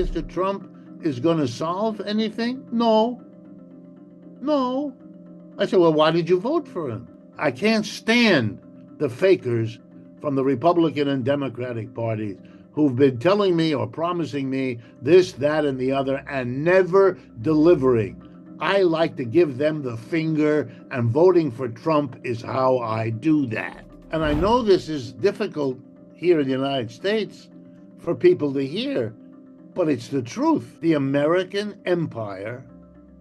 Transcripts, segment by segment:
Mr. Trump is going to solve anything? No. No. I said, well, why did you vote for him? I can't stand the fakers from the Republican and Democratic parties who've been telling me or promising me this, that, and the other, and never delivering. I like to give them the finger, and voting for Trump is how I do that. And I know this is difficult here in the United States for people to hear, but it's the truth. The American empire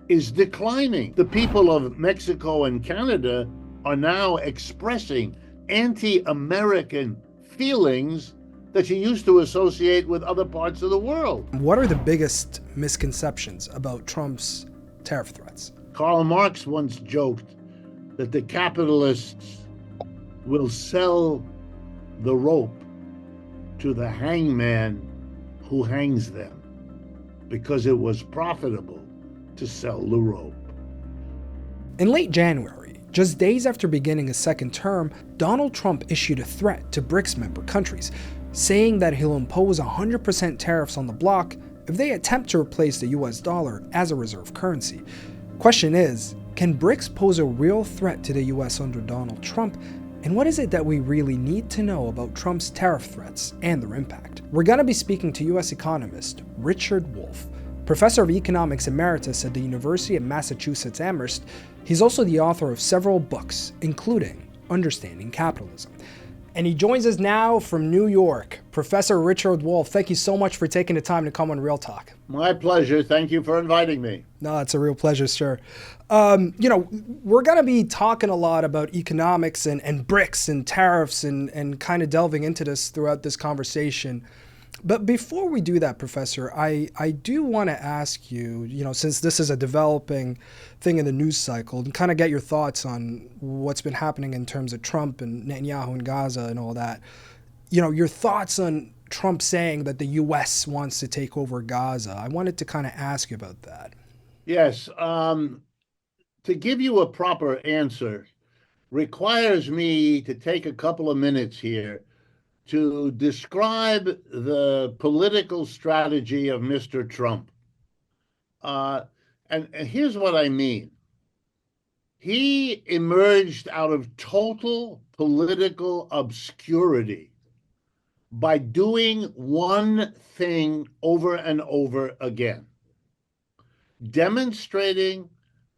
is declining. The people of Mexico and Canada are now expressing anti-American feelings that you used to associate with other parts of the world. What are the biggest misconceptions about Trump's tariff threats? Karl Marx once joked that the capitalists will sell the rope to the hangman who hangs them because it was profitable to sell the rope. In late January, just days after beginning his second term, Donald Trump issued a threat to Brics member countries, saying that he'll impose 100% tariffs on the bloc if they attempt to replace the US dollar as a reserve currency. Question is, can Brics pose a real threat to the US under Donald Trump? And what is it that we really need to know about Trump's tariff threats and their impact? We're going to be speaking to US economist Richard Wolff, professor of economics emeritus at the University of Massachusetts Amherst. He's also the author of several books, including Understanding Capitalism. And he joins us now from New York. Professor Richard Wolff, thank you so much for taking the time to come on Real Talk. My pleasure. Thank you for inviting me. No, it's a real pleasure, sir. We're going to be talking a lot about economics and Brics and tariffs and kind of delving into this throughout this conversation. But before we do that, Professor, I do want to ask you, since this is a developing thing in the news cycle, and kind of get your thoughts on what's been happening in terms of Trump and Netanyahu and Gaza and all that. Your thoughts on Trump saying that the U.S. wants to take over Gaza. I wanted to kind of ask you about that. Yes. To give you a proper answer requires me to take a couple of minutes here to describe the political strategy of Mr. Trump. And here's what I mean. He emerged out of total political obscurity by doing one thing over and over again, demonstrating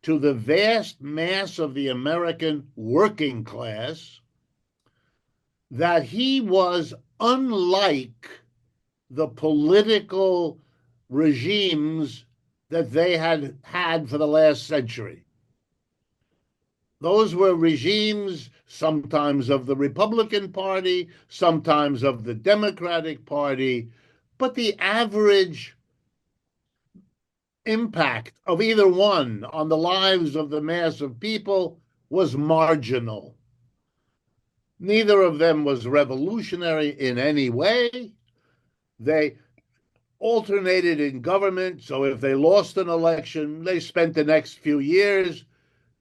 to the vast mass of the American working class that he was unlike the political regimes that they had had for the last century. Those were regimes sometimes of the Republican Party, sometimes of the Democratic Party, but the average impact of either one on the lives of the mass of people was marginal. Neither of them was revolutionary in any way. They alternated in government, so if they lost an election, they spent the next few years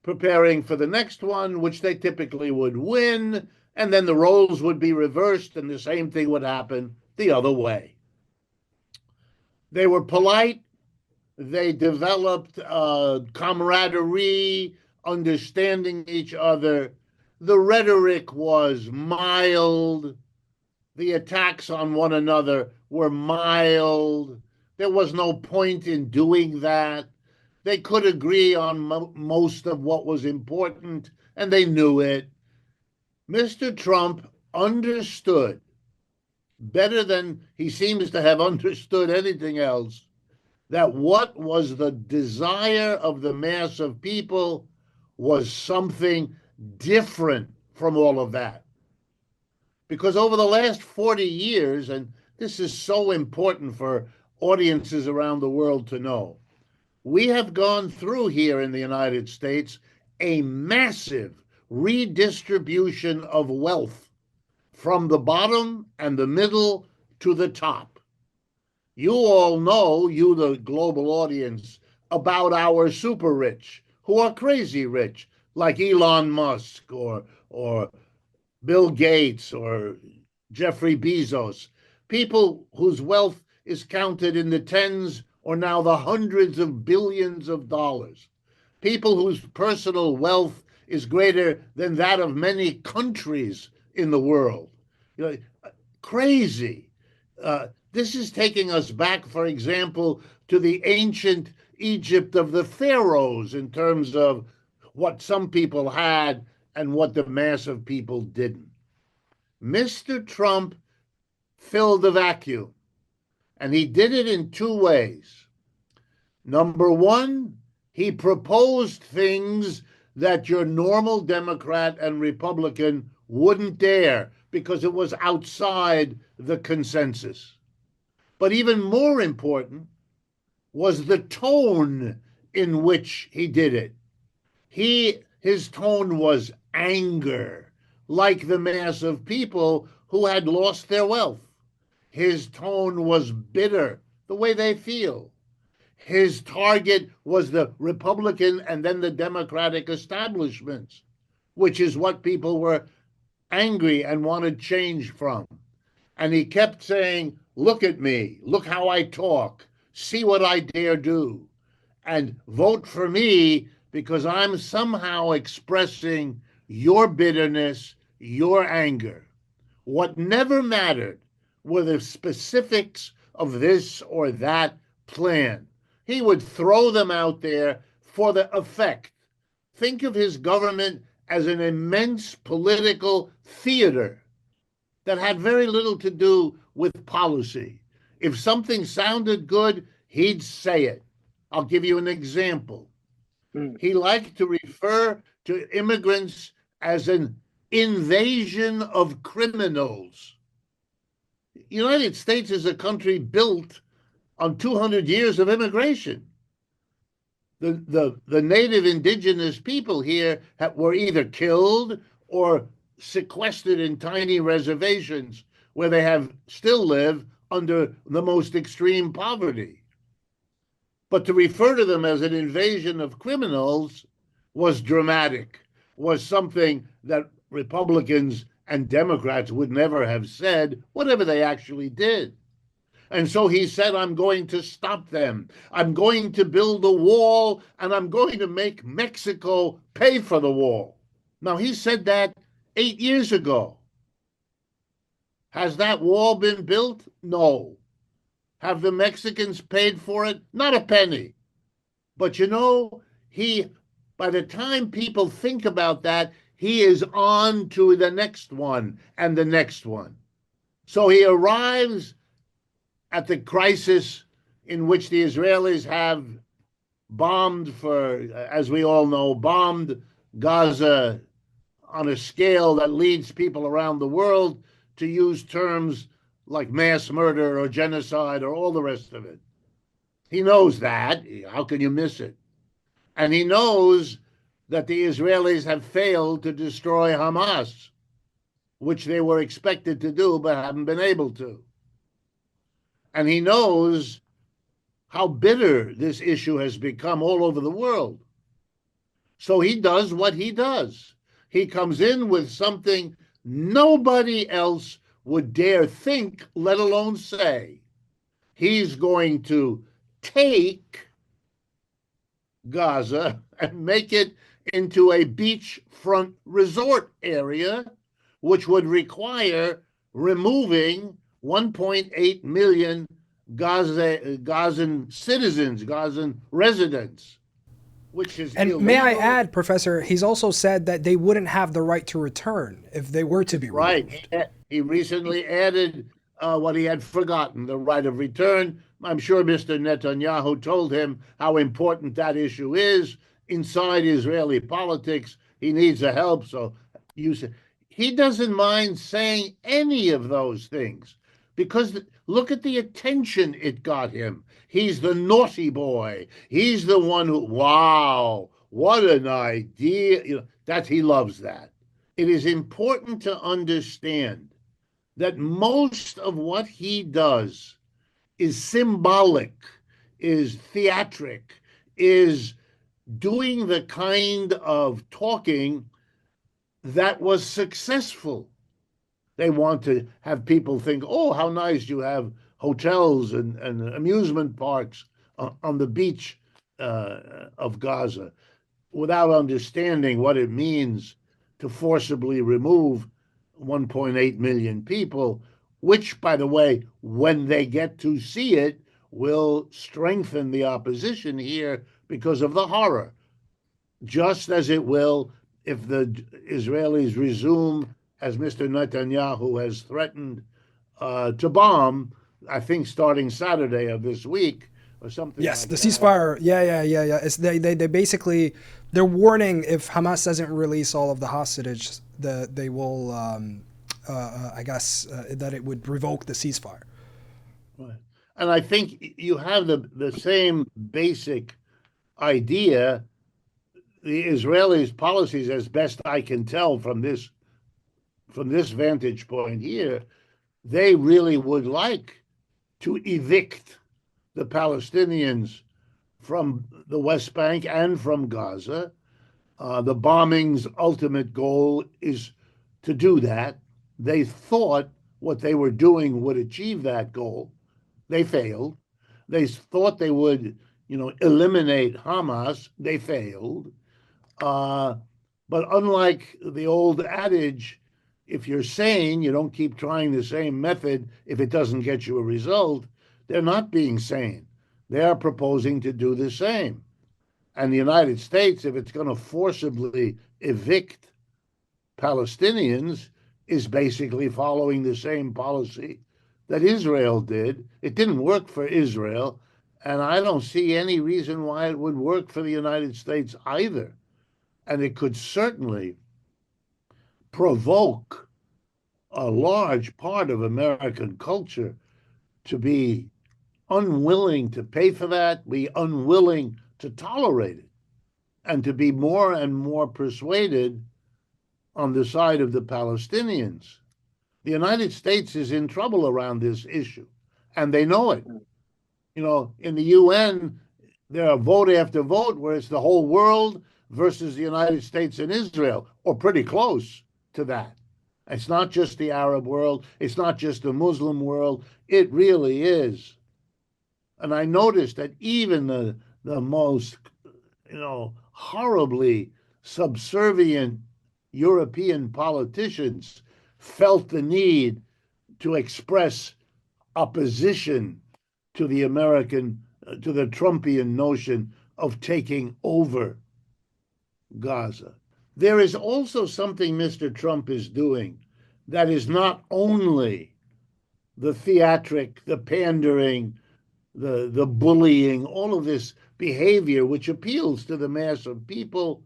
preparing for the next one, which they typically would win, and then the roles would be reversed and the same thing would happen the other way. They were polite. They developed camaraderie, understanding each other. The rhetoric was mild. The attacks on one another were mild. There was no point in doing that. They could agree on most of what was important, and they knew it. Mr. Trump understood, better than he seems to have understood anything else, that what was the desire of the mass of people was something different from all of that. Because over the last 40 years, and this is so important for audiences around the world to know, we have gone through here in the United States a massive redistribution of wealth from the bottom and the middle to the top. You all know, you the global audience, about our super rich, who are crazy rich, like Elon Musk or Bill Gates or Jeffrey Bezos, people whose wealth is counted in the tens or now the hundreds of billions of dollars. People whose personal wealth is greater than that of many countries in the world. You know, crazy. This is taking us back, for example, to the ancient Egypt of the pharaohs in terms of what some people had and what the mass of people didn't. Mr. Trump filled the vacuum, and he did it in two ways. Number one, he proposed things that your normal Democrat and Republican wouldn't dare because it was outside the consensus. But even more important was the tone in which he did it. His tone was anger, like the mass of people who had lost their wealth. His tone was bitter, the way they feel. His target was the Republican and then the Democratic establishments, which is what people were angry and wanted change from. And he kept saying, look at me, look how I talk, see what I dare do, and vote for me because I'm somehow expressing your bitterness, your anger. What never mattered were the specifics of this or that plan. He would throw them out there for the effect. Think of his government as an immense political theater that had very little to do with policy. If something sounded good, he'd say it. I'll give you an example. He liked to refer to immigrants as an invasion of criminals. The United States is a country built on 200 years of immigration. The native indigenous people here were either killed or sequestered in tiny reservations where they still live under the most extreme poverty. But to refer to them as an invasion of criminals was dramatic, was something that Republicans and Democrats would never have said, whatever they actually did. And so he said, I'm going to stop them. I'm going to build a wall, and I'm going to make Mexico pay for the wall. Now, he said that 8 years ago. Has that wall been built? No. Have the Mexicans paid for it? Not a penny. But by the time people think about that, he is on to the next one and the next one. So he arrives at the crisis in which the Israelis have as we all know, bombed Gaza on a scale that leads people around the world to use terms like mass murder or genocide or all the rest of it. He knows that. How can you miss it? And he knows that the Israelis have failed to destroy Hamas, which they were expected to do but haven't been able to. And he knows how bitter this issue has become all over the world. So he does what he does. He comes in with something nobody else would dare think, let alone say. He's going to take Gaza and make it into a beachfront resort area, which would require removing 1.8 million Gazan citizens, Gazan residents, which is And illegal. may I add, Professor, he's also said that they wouldn't have the right to return if they were to be removed. Right. He recently added what he had forgotten, the right of return. I'm sure Mr. Netanyahu told him how important that issue is inside Israeli politics. He needs the help. So he doesn't mind saying any of those things because look at the attention it got him. He's the naughty boy. He's the one who, wow, what an idea. He loves that. It is important to understand that most of what he does is symbolic, is theatric, is doing the kind of talking that was successful. They want to have people think, oh, how nice you have hotels and amusement parks on the beach of Gaza without understanding what it means to forcibly remove 1.8 million people, which, by the way, when they get to see it, will strengthen the opposition here because of the horror, just as it will if the Israelis resume, as Mr. Netanyahu has threatened, to bomb, I think starting Saturday of this week or something Yes, like the that. ceasefire. Yeah. It's they basically they're warning if Hamas doesn't release all of the hostages, they will, I guess, that it would revoke the ceasefire. Right. And I think you have the same basic idea. The Israelis' policies, as best I can tell from this vantage point here, they really would like to evict the Palestinians from the West Bank and from Gaza. The bombing's ultimate goal is to do that. They thought what they were doing would achieve that goal. They failed. They thought they would, eliminate Hamas. They failed. Uh, but unlike the old adage, if you're sane, you don't keep trying the same method if it doesn't get you a result. They're not being sane. They are proposing to do the same. And the United States, if it's going to forcibly evict Palestinians, is basically following the same policy that Israel did. It didn't work for Israel, and I don't see any reason why it would work for the United States either. And it could certainly provoke a large part of American culture to be unwilling to pay for that, be unwilling to tolerate it, and to be more and more persuaded on the side of the Palestinians. The United States is in trouble around this issue, and they know it. In the UN, there are vote after vote where it's the whole world versus the United States and Israel, or pretty close to that. It's not just the Arab world, it's not just the Muslim world, it really is. And I noticed that even the most, horribly subservient European politicians felt the need to express opposition to the to the Trumpian notion of taking over Gaza. There is also something Mr. Trump is doing that is not only the theatric, the pandering, the bullying, all of this behavior which appeals to the mass of people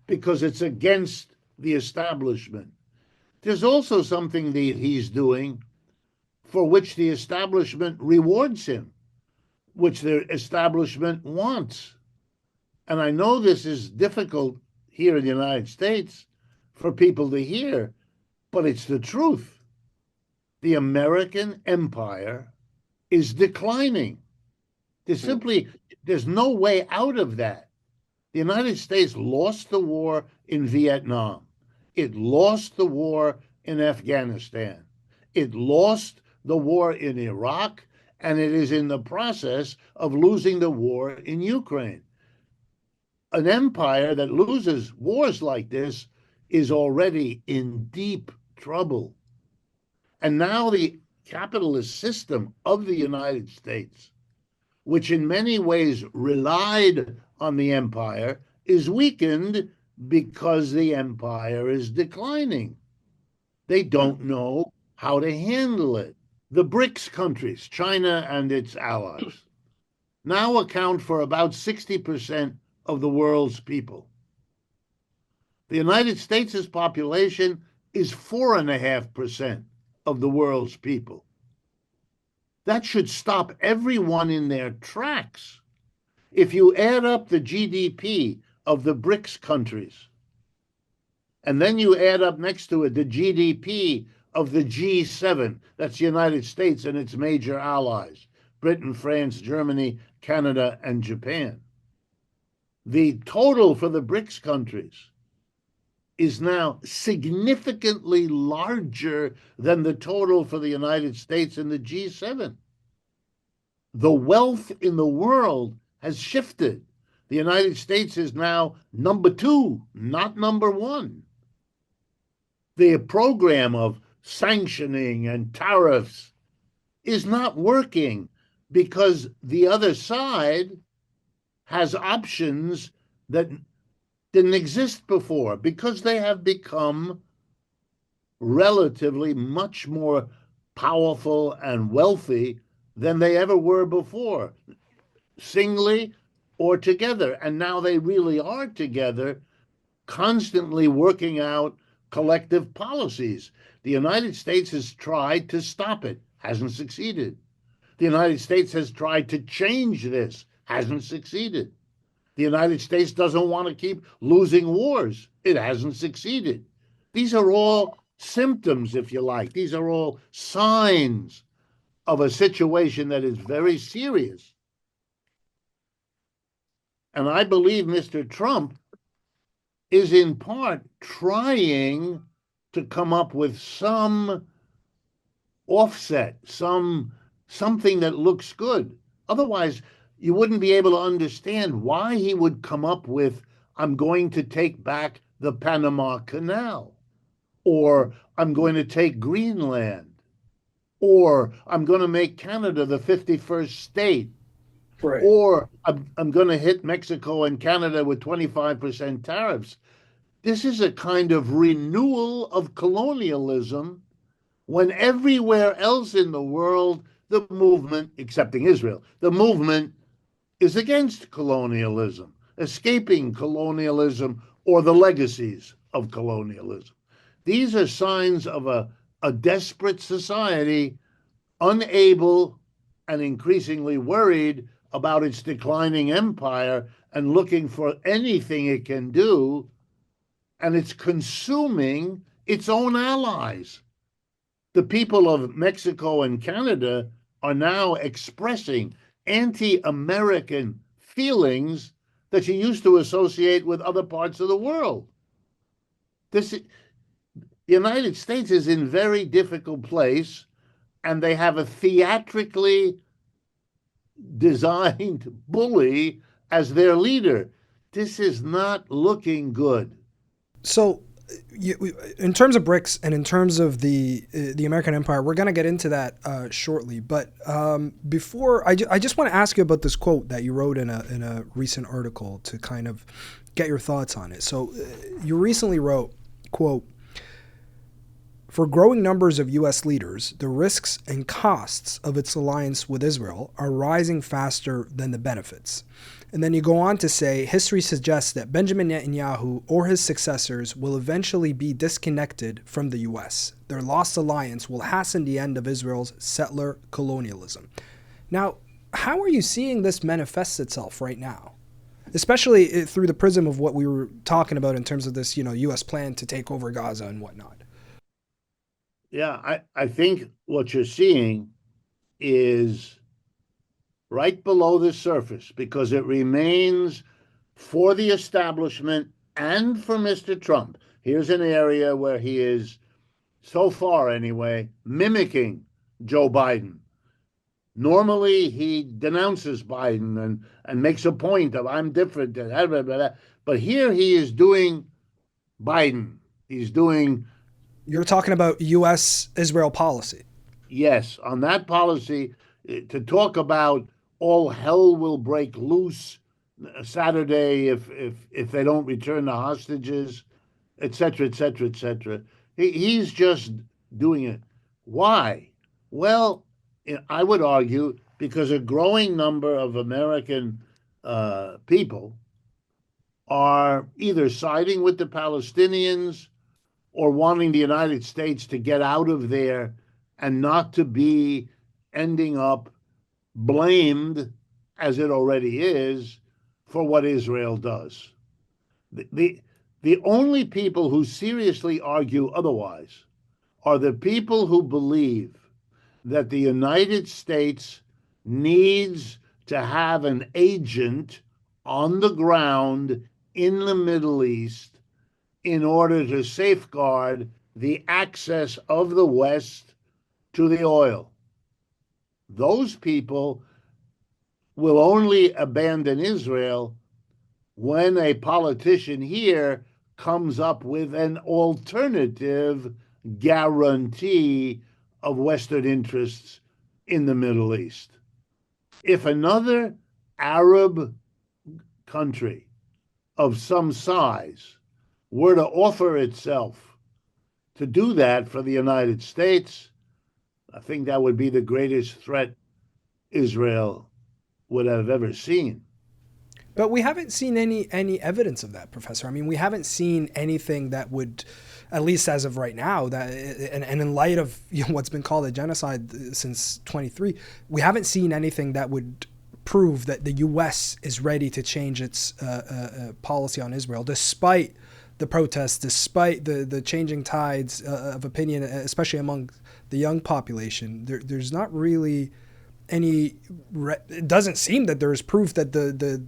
because it's against the establishment. There's also something that he's doing for which the establishment rewards him, which the establishment wants. And I know this is difficult here in the United States for people to hear, but it's the truth. The American empire is declining. There's no way out of that. The United States lost the war in Vietnam. It lost the war in Afghanistan. It lost the war in Iraq, and it is in the process of losing the war in Ukraine. An empire that loses wars like this is already in deep trouble. And now the capitalist system of the United States, which in many ways relied on the empire, is weakened because the empire is declining. They don't know how to handle it. The Brics countries, China and its allies, now account for about 60% of the world's people. The United States' population is 4.5% of the world's people. That should stop everyone in their tracks. If you add up the GDP of the Brics countries, and then you add up next to it the GDP of the G7, that's the United States and its major allies, Britain, France, Germany, Canada, and Japan. The total for the Brics countries is now significantly larger than the total for the United States and the G7. the wealth in the world has shifted. The United States is now number two, not number one. The program of sanctioning and tariffs is not working because the other side has options that didn't exist before, because they have become relatively much more powerful and wealthy than they ever were before, singly or together. And now they really are together, constantly working out collective policies. The United States has tried to stop it, hasn't succeeded. The United States has tried to change this, hasn't succeeded. The United States doesn't want to keep losing wars, it hasn't succeeded. These are all symptoms, if you like. These are all signs of a situation that is very serious. And I believe Mr. Trump is in part trying to come up with some offset, something that looks good. Otherwise, you wouldn't be able to understand why he would come up with, I'm going to take back the Panama Canal, or I'm going to take Greenland, or I'm going to make Canada the 51st state, Right. or I'm going to hit Mexico and Canada with 25% tariffs. This is a kind of renewal of colonialism when everywhere else in the world, the movement, excepting Israel, the movement is against colonialism, escaping colonialism or the legacies of colonialism. These are signs of a desperate society, unable and increasingly worried about its declining empire and looking for anything it can do, and it's consuming its own allies. The people of Mexico and Canada are now expressing anti-American feelings that you used to associate with other parts of the world. The United States is in a very difficult place, and they have a theatrically designed bully as their leader. This is not looking good. So, in terms of Brics and in terms of the American empire, we're going to get into that shortly. But before, I just want to ask you about this quote that you wrote in a recent article to kind of get your thoughts on it. So you recently wrote, quote, "For growing numbers of U.S. leaders, the risks and costs of its alliance with Israel are rising faster than the benefits." And then you go on to say, history suggests that Benjamin Netanyahu or his successors will eventually be disconnected from the U.S. Their lost alliance will hasten the end of Israel's settler colonialism. Now, how are you seeing this manifest itself right now? Especially through the prism of what we were talking about in terms of this, U.S. plan to take over Gaza and whatnot. Yeah, I think what you're seeing is right below the surface, because it remains for the establishment and for Mr. Trump. Here's an area where he is, so far anyway, mimicking Joe Biden. Normally, he denounces Biden and makes a point of, I'm different, blah, blah, blah. But here he is doing Biden. He's doing... You're talking about U.S.-Israel policy. Yes, on that policy, to talk about all hell will break loose Saturday if they don't return the hostages, et cetera, et cetera, et cetera. He's just doing it. Why? Well, I would argue because a growing number of American people are either siding with the Palestinians or wanting the United States to get out of there and not to be ending up blamed, as it already is, for what Israel does. The only people who seriously argue otherwise are the people who believe that the United States needs to have an agent on the ground in the Middle East in order to safeguard the access of the West to the oil. Those people will only abandon Israel when a politician here comes up with an alternative guarantee of Western interests in the Middle East. If another Arab country of some size were to offer itself to do that for the United States, I think that would be the greatest threat Israel would have ever seen. But we haven't seen any evidence of that, Professor. I mean, we haven't seen anything that would, at least as of right now, that and in light of what's been called a genocide since 23, we haven't seen anything that would prove that the U.S. is ready to change its policy on Israel, despite the protests, despite the changing tides of opinion, especially among the young population. There's not really any. It doesn't seem that there is proof that the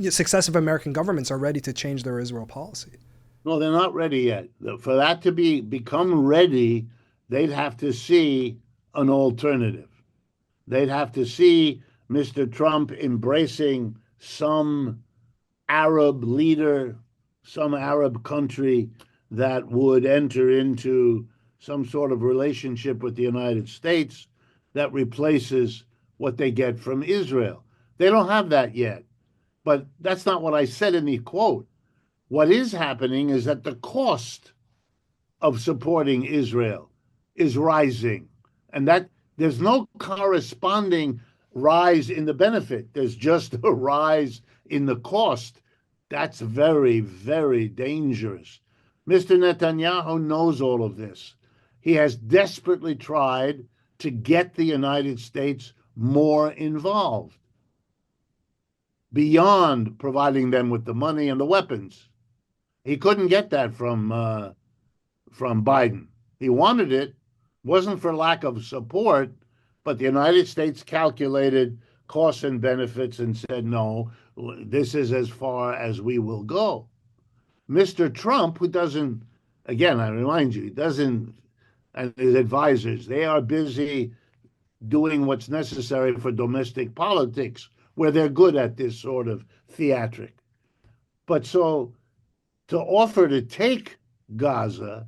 successive American governments are ready to change their Israel policy. No, they're not ready yet. For that to become ready, they'd have to see an alternative. They'd have to see Mr. Trump embracing some Arab leader, some Arab country that would enter into some sort of relationship with the United States that replaces what they get from Israel. They don't have that yet. But that's not what I said in the quote. What is happening is that the cost of supporting Israel is rising, and that there's no corresponding rise in the benefit. There's just a rise in the cost. That's very, very dangerous. Mr. Netanyahu knows all of this. He has desperately tried to get the United States more involved, beyond providing them with the money and the weapons. He couldn't get that from Biden. He wanted it, wasn't for lack of support, but the United States calculated costs and benefits and said, no, this is as far as we will go. Mr. Trump, who doesn't, again, I remind you, he doesn't, and his advisors, they are busy doing what's necessary for domestic politics, where they're good at this sort of theatric. But so to offer to take Gaza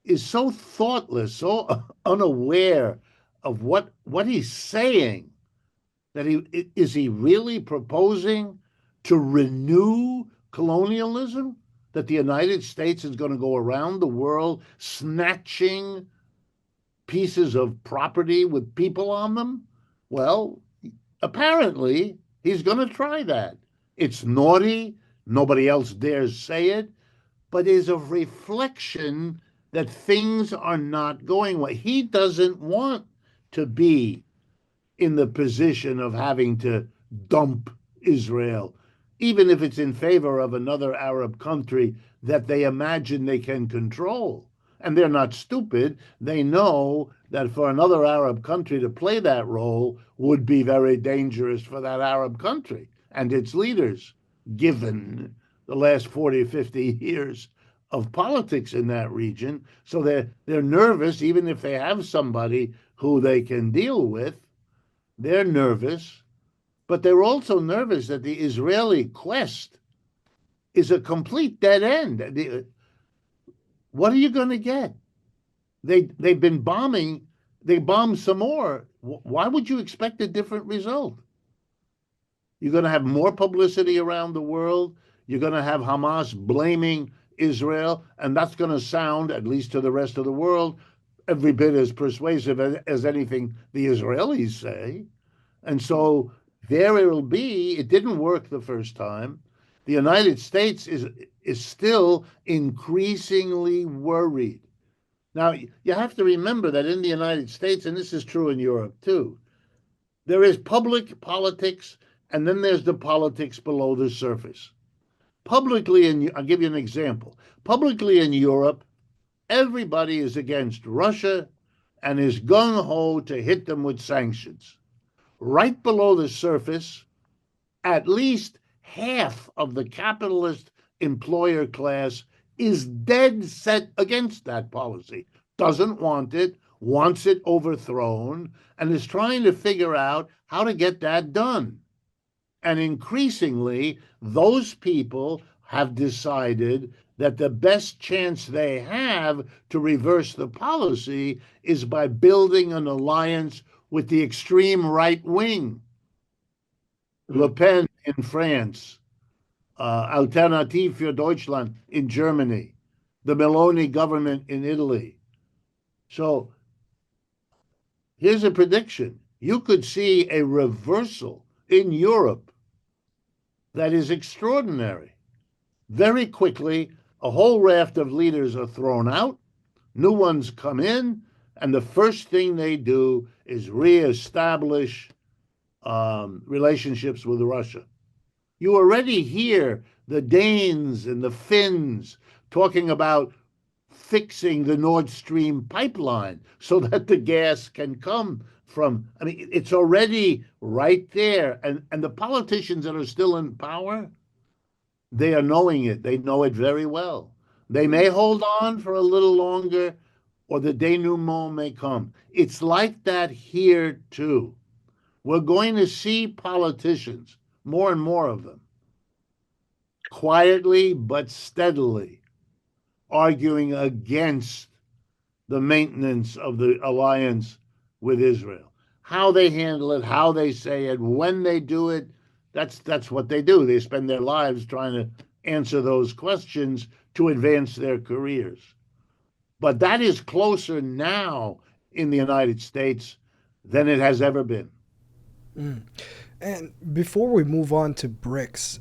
is so thoughtless, so unaware of what he's saying, that he really proposing to renew colonialism, that the United States is going to go around the world snatching pieces of property with people on them? Well, apparently, he's going to try that. It's naughty. Nobody else dares say it, but is a reflection that things are not going well. He doesn't want to be in the position of having to dump Israel, even if it's in favor of another Arab country that they imagine they can control. And they're not stupid. They know that for another Arab country to play that role would be very dangerous for that Arab country and its leaders, given the last 40, 50 years of politics in that region. So they're nervous, even if they have somebody who they can deal with. They're nervous, but they're also nervous that the Israeli quest is a complete dead end. What are you going to get? They've been bombing. They bombed some more. Why would you expect a different result? You're going to have more publicity around the world. You're going to have Hamas blaming Israel, and that's going to sound, at least to the rest of the world, every bit as persuasive as anything the Israelis say. And so there it'll be. It didn't work the first time. The United States is still increasingly worried. Now, you have to remember that in the United States, and this is true in Europe too, there is public politics, and then there's the politics below the surface. Publicly, I'll give you an example. Publicly in Europe, everybody is against Russia and is gung-ho to hit them with sanctions. Right below the surface, at least half of the capitalist employer class is dead set against that policy, doesn't want it, wants it overthrown, and is trying to figure out how to get that done. And increasingly, those people have decided that the best chance they have to reverse the policy is by building an alliance with the extreme right wing. Le Pen in France, Alternative für Deutschland in Germany, the Meloni government in Italy. So here's a prediction. You could see a reversal in Europe that is extraordinary. Very quickly, a whole raft of leaders are thrown out, new ones come in, and the first thing they do is reestablish relationships with Russia. You already hear the Danes and the Finns talking about fixing the Nord Stream pipeline so that the gas can come from. I mean, it's already right there. And the politicians that are still in power, they are knowing it. They know it very well. They may hold on for a little longer, or the denouement may come. It's like that here, too. We're going to see politicians, more and more of them, quietly but steadily arguing against the maintenance of the alliance with Israel. How they handle it, how they say it, when they do it, that's what they do. They spend their lives trying to answer those questions to advance their careers. But that is closer now in the United States than it has ever been. And before we move on to Brics,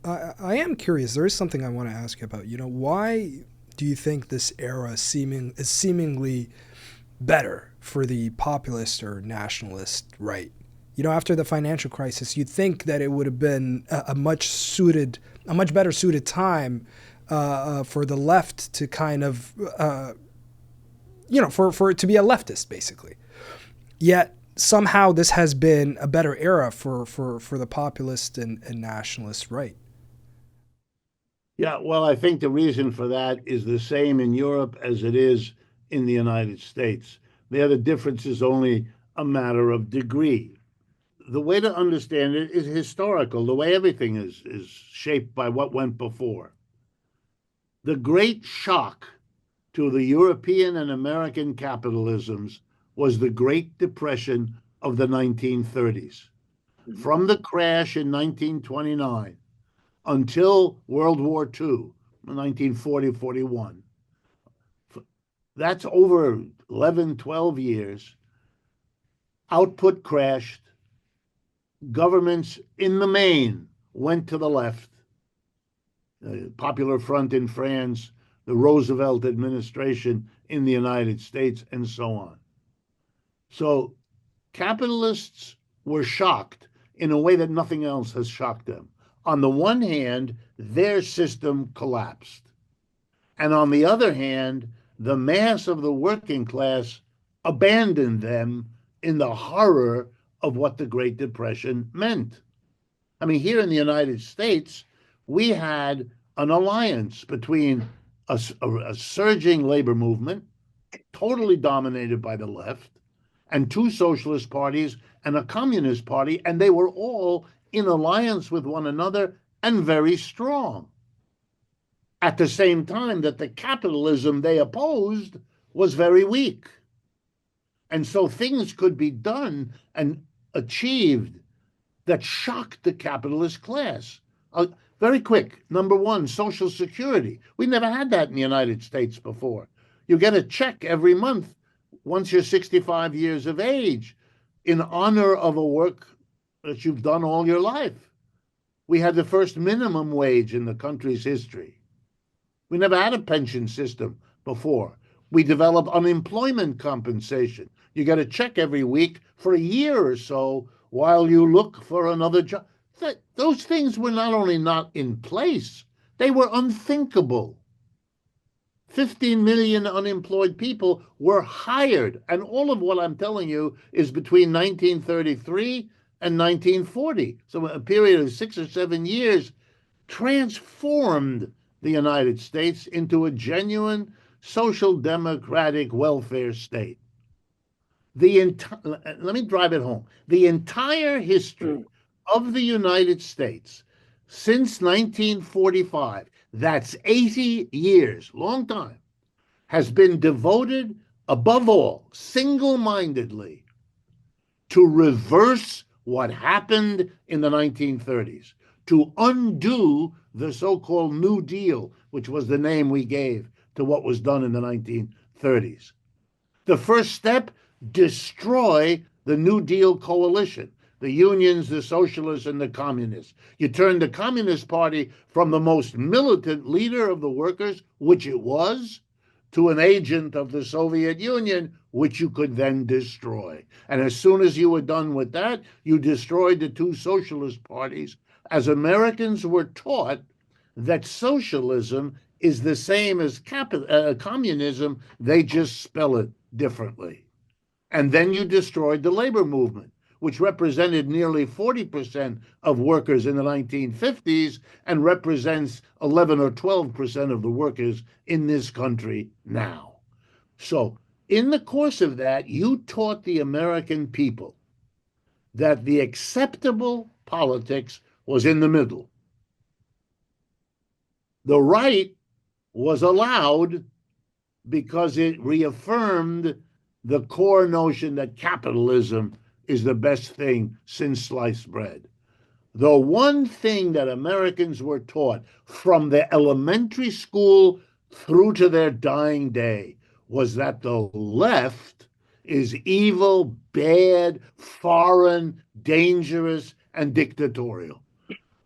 I am curious. There is something I want to ask you about. Why do you think this era is seemingly better for the populist or nationalist right? After the financial crisis, you'd think that it would have been a much better suited time for the left to kind of, for it to be a leftist, basically. Yet somehow this has been a better era for the populist and nationalist right. Yeah, well, I think the reason for that is the same in Europe as it is in the United States. There, the difference is only a matter of degree. The way to understand it is historical, the way everything is shaped by what went before. The great shock to the European and American capitalisms was the Great Depression of the 1930s. From the crash in 1929 until World War II, 1940-41, that's over 11, 12 years. Output crashed. Governments in the main went to the left. The Popular Front in France, the Roosevelt administration in the United States, and so on. So capitalists were shocked in a way that nothing else has shocked them. On the one hand, their system collapsed. And on the other hand, the mass of the working class abandoned them in the horror of what the Great Depression meant. I mean, here in the United States, we had an alliance between a surging labor movement, totally dominated by the left, and two socialist parties and a communist party, and they were all in alliance with one another and very strong. At the same time that the capitalism they opposed was very weak. And so things could be done and achieved that shocked the capitalist class. Very quick, number one, Social Security. We never had that in the United States before. You get a check every month once you're 65 years of age in honor of a work that you've done all your life. We had the first minimum wage in the country's history. We never had a pension system before. We developed unemployment compensation. You get a check every week for a year or so while you look for another job. Those things were not only not in place, they were unthinkable. 15 million unemployed people were hired. And all of what I'm telling you is between 1933 and 1940. So a period of 6 or 7 years transformed the United States into a genuine social democratic welfare state. Let me drive it home. The entire history of the United States since 1945, that's 80 years, long time, has been devoted above all, single-mindedly, to reverse what happened in the 1930s, to undo the so-called New Deal, which was the name we gave to what was done in the 1930s. The first step, destroy the New Deal coalition, the unions, the socialists, and the communists. You turn the Communist Party from the most militant leader of the workers, which it was, to an agent of the Soviet Union, which you could then destroy. And as soon as you were done with that, you destroyed the two socialist parties, as Americans were taught that socialism is the same as communism, they just spell it differently. And then you destroyed the labor movement, which represented nearly 40% of workers in the 1950s and represents 11 or 12% of the workers in this country now. So, in the course of that, you taught the American people that the acceptable politics was in the middle. The right was allowed because it reaffirmed the core notion that capitalism is the best thing since sliced bread. The one thing that Americans were taught from the elementary school through to their dying day was that the left is evil, bad, foreign, dangerous, and dictatorial.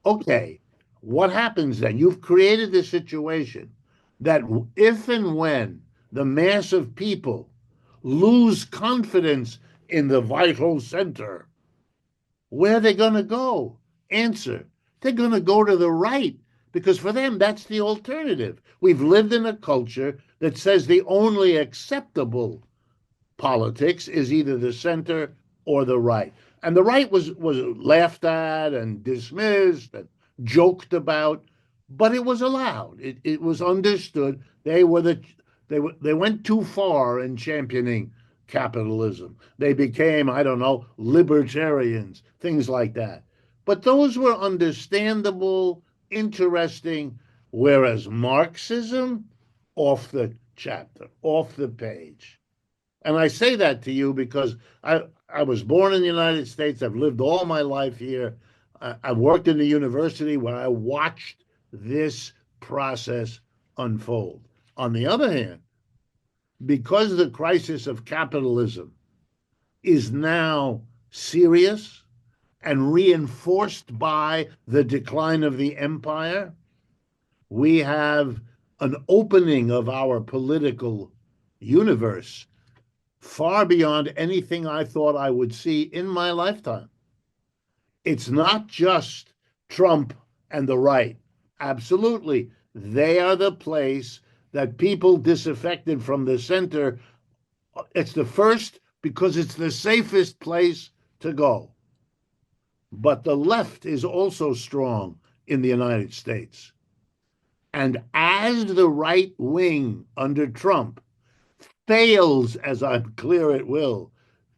Okay, what happens then? You've created the situation that if and when the mass of people lose confidence in the vital center, where are they going to go? Answer, they're going to go to the right, because for them, that's the alternative. We've lived in a culture that says the only acceptable politics is either the center or the right. And the right was laughed at and dismissed and joked about, but it was allowed. It was understood. They went too far in championing capitalism. They became, I don't know, libertarians, things like that. But those were understandable, interesting, whereas Marxism, off the chapter, off the page. And I say that to you because I was born in the United States. I've lived all my life here. I've worked in the university where I watched this process unfold. On the other hand, because the crisis of capitalism is now serious and reinforced by the decline of the empire, we have an opening of our political universe far beyond anything I thought I would see in my lifetime. It's not just Trump and the right. Absolutely, they are the place that people disaffected from the center, it's the first because it's the safest place to go. But the left is also strong in the United States. And as the right wing under Trump fails, as I'm clear it will,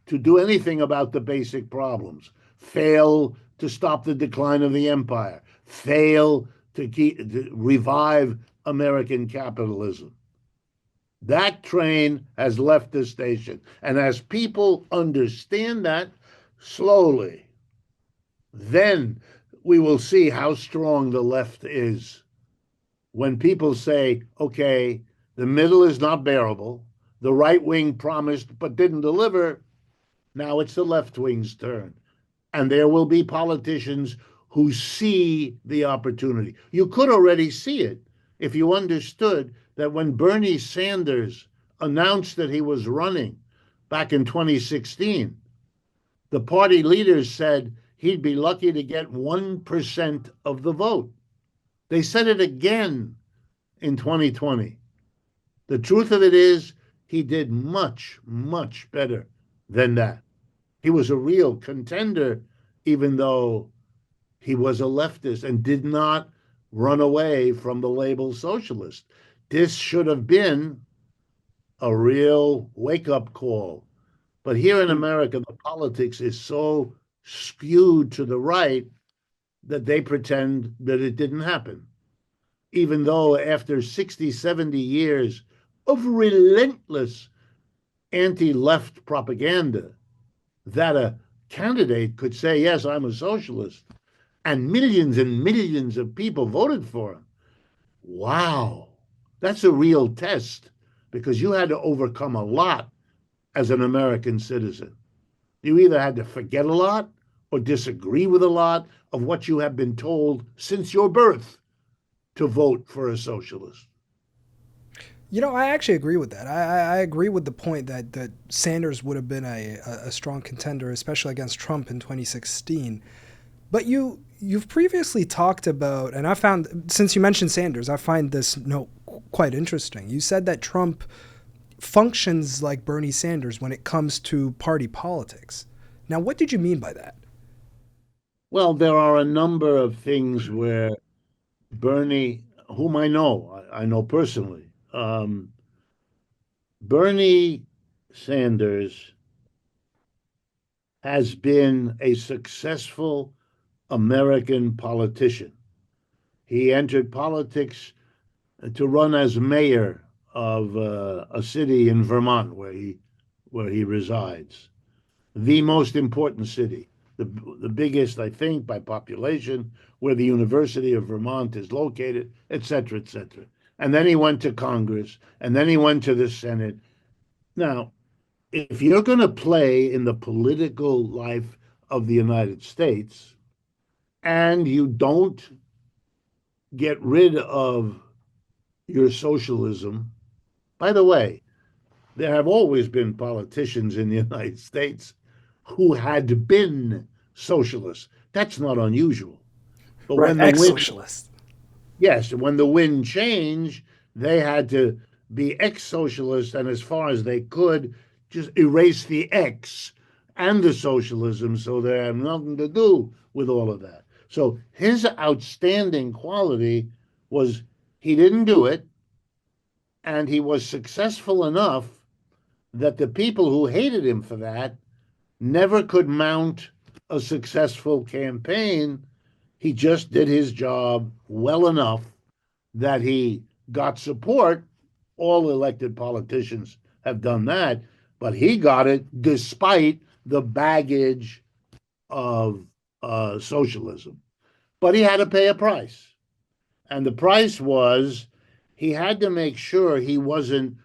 to do anything about the basic problems, fail to stop the decline of the empire, fail to revive American capitalism, that train has left the station. And as people understand that slowly, then we will see how strong the left is. When people say, okay, the middle is not bearable, the right wing promised but didn't deliver, now it's the left wing's turn. And there will be politicians who see the opportunity. You could already see it if you understood that when Bernie Sanders announced that he was running back in 2016, the party leaders said he'd be lucky to get 1% of the vote. They said it again in 2020. The truth of it is, he did much, much better than that. He was a real contender, even though he was a leftist and did not run away from the label socialist. This should have been a real wake-up call. But here in America, the politics is so skewed to the right that they pretend that it didn't happen, even though after 60, 70 years of relentless anti-left propaganda, that a candidate could say, yes, I'm a socialist, and millions of people voted for him. Wow, that's a real test, because you had to overcome a lot as an American citizen. You either had to forget a lot or disagree with a lot of what you have been told since your birth to vote for a socialist. I actually agree with that. I agree with the point that Sanders would have been a strong contender, especially against Trump in 2016. But you've previously talked about, and I found, since you mentioned Sanders, I find this note quite interesting. You said that Trump functions like Bernie Sanders when it comes to party politics. Now, what did you mean by that? Well, there are a number of things where Bernie, whom I know personally, Bernie Sanders has been a successful American politician. He entered politics to run as mayor of a city in Vermont where he resides, the most important city, the biggest, I think, by population, where the University of Vermont is located, et cetera, et cetera. And then he went to Congress, and then he went to the Senate. Now, if you're going to play in the political life of the United States and you don't get rid of your socialism, by the way, there have always been politicians in the United States who had been socialists. That's not unusual. But Right, when the wind, ex-socialist. yes, when the wind changed, they had to be ex-socialist, and as far as they could, just erase the X and the socialism, so they have nothing to do with all of that. So his outstanding quality was he didn't do it, and he was successful enough that the people who hated him for that never could mount a successful campaign. He just did his job well enough that he got support. All elected politicians have done that, but he got it despite the baggage of socialism. But he had to pay a price. And the price was he had to make sure he wasn't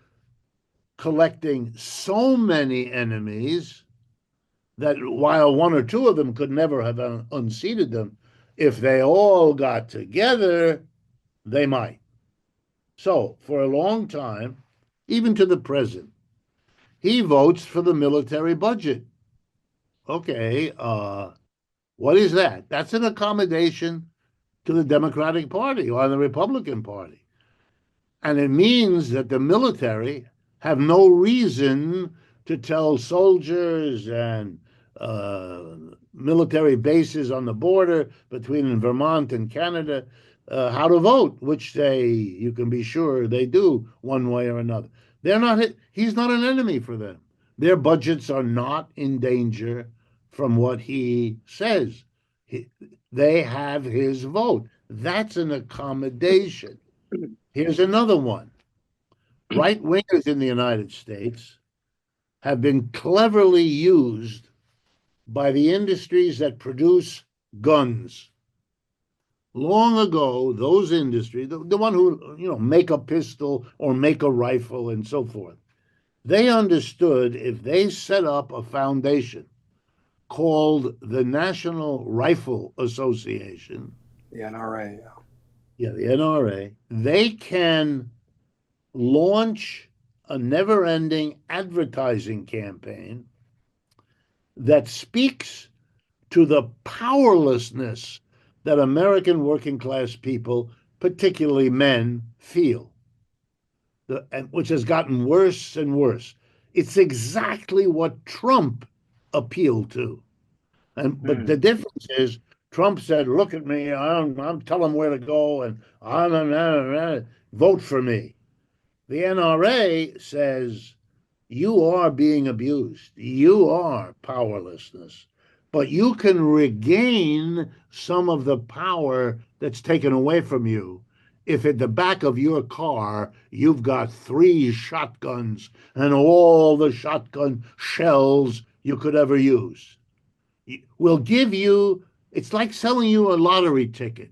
collecting so many enemies that while one or two of them could never have unseated them, if they all got together, they might. So for a long time, even to the present, he votes for the military budget. Okay, what is that? That's an accommodation to the Democratic Party or the Republican Party. And it means that the military have no reason to tell soldiers and military bases on the border between Vermont and Canada how to vote, which you can be sure they do one way or another. He's not an enemy for them. Their budgets are not in danger from what he says. They have his vote. That's an accommodation. Here's another one. Right wingers in the United States have been cleverly used by the industries that produce guns. Long ago, those industries, the one who make a pistol or make a rifle and so forth, they understood if they set up a foundation called the National Rifle Association, The NRA. yeah, the NRA, they can launch a never-ending advertising campaign that speaks to the powerlessness that American working class people, particularly men, feel, which has gotten worse and worse. It's exactly what Trump appealed to. But the difference is Trump said, look at me, I'm telling them where to go, and vote for me. The NRA says, you are being abused. You are powerlessness. but you can regain some of the power that's taken away from you if at the back of your car you've got 3 shotguns and all the shotgun shells you could ever use. We'll give you, it's like selling you a lottery ticket.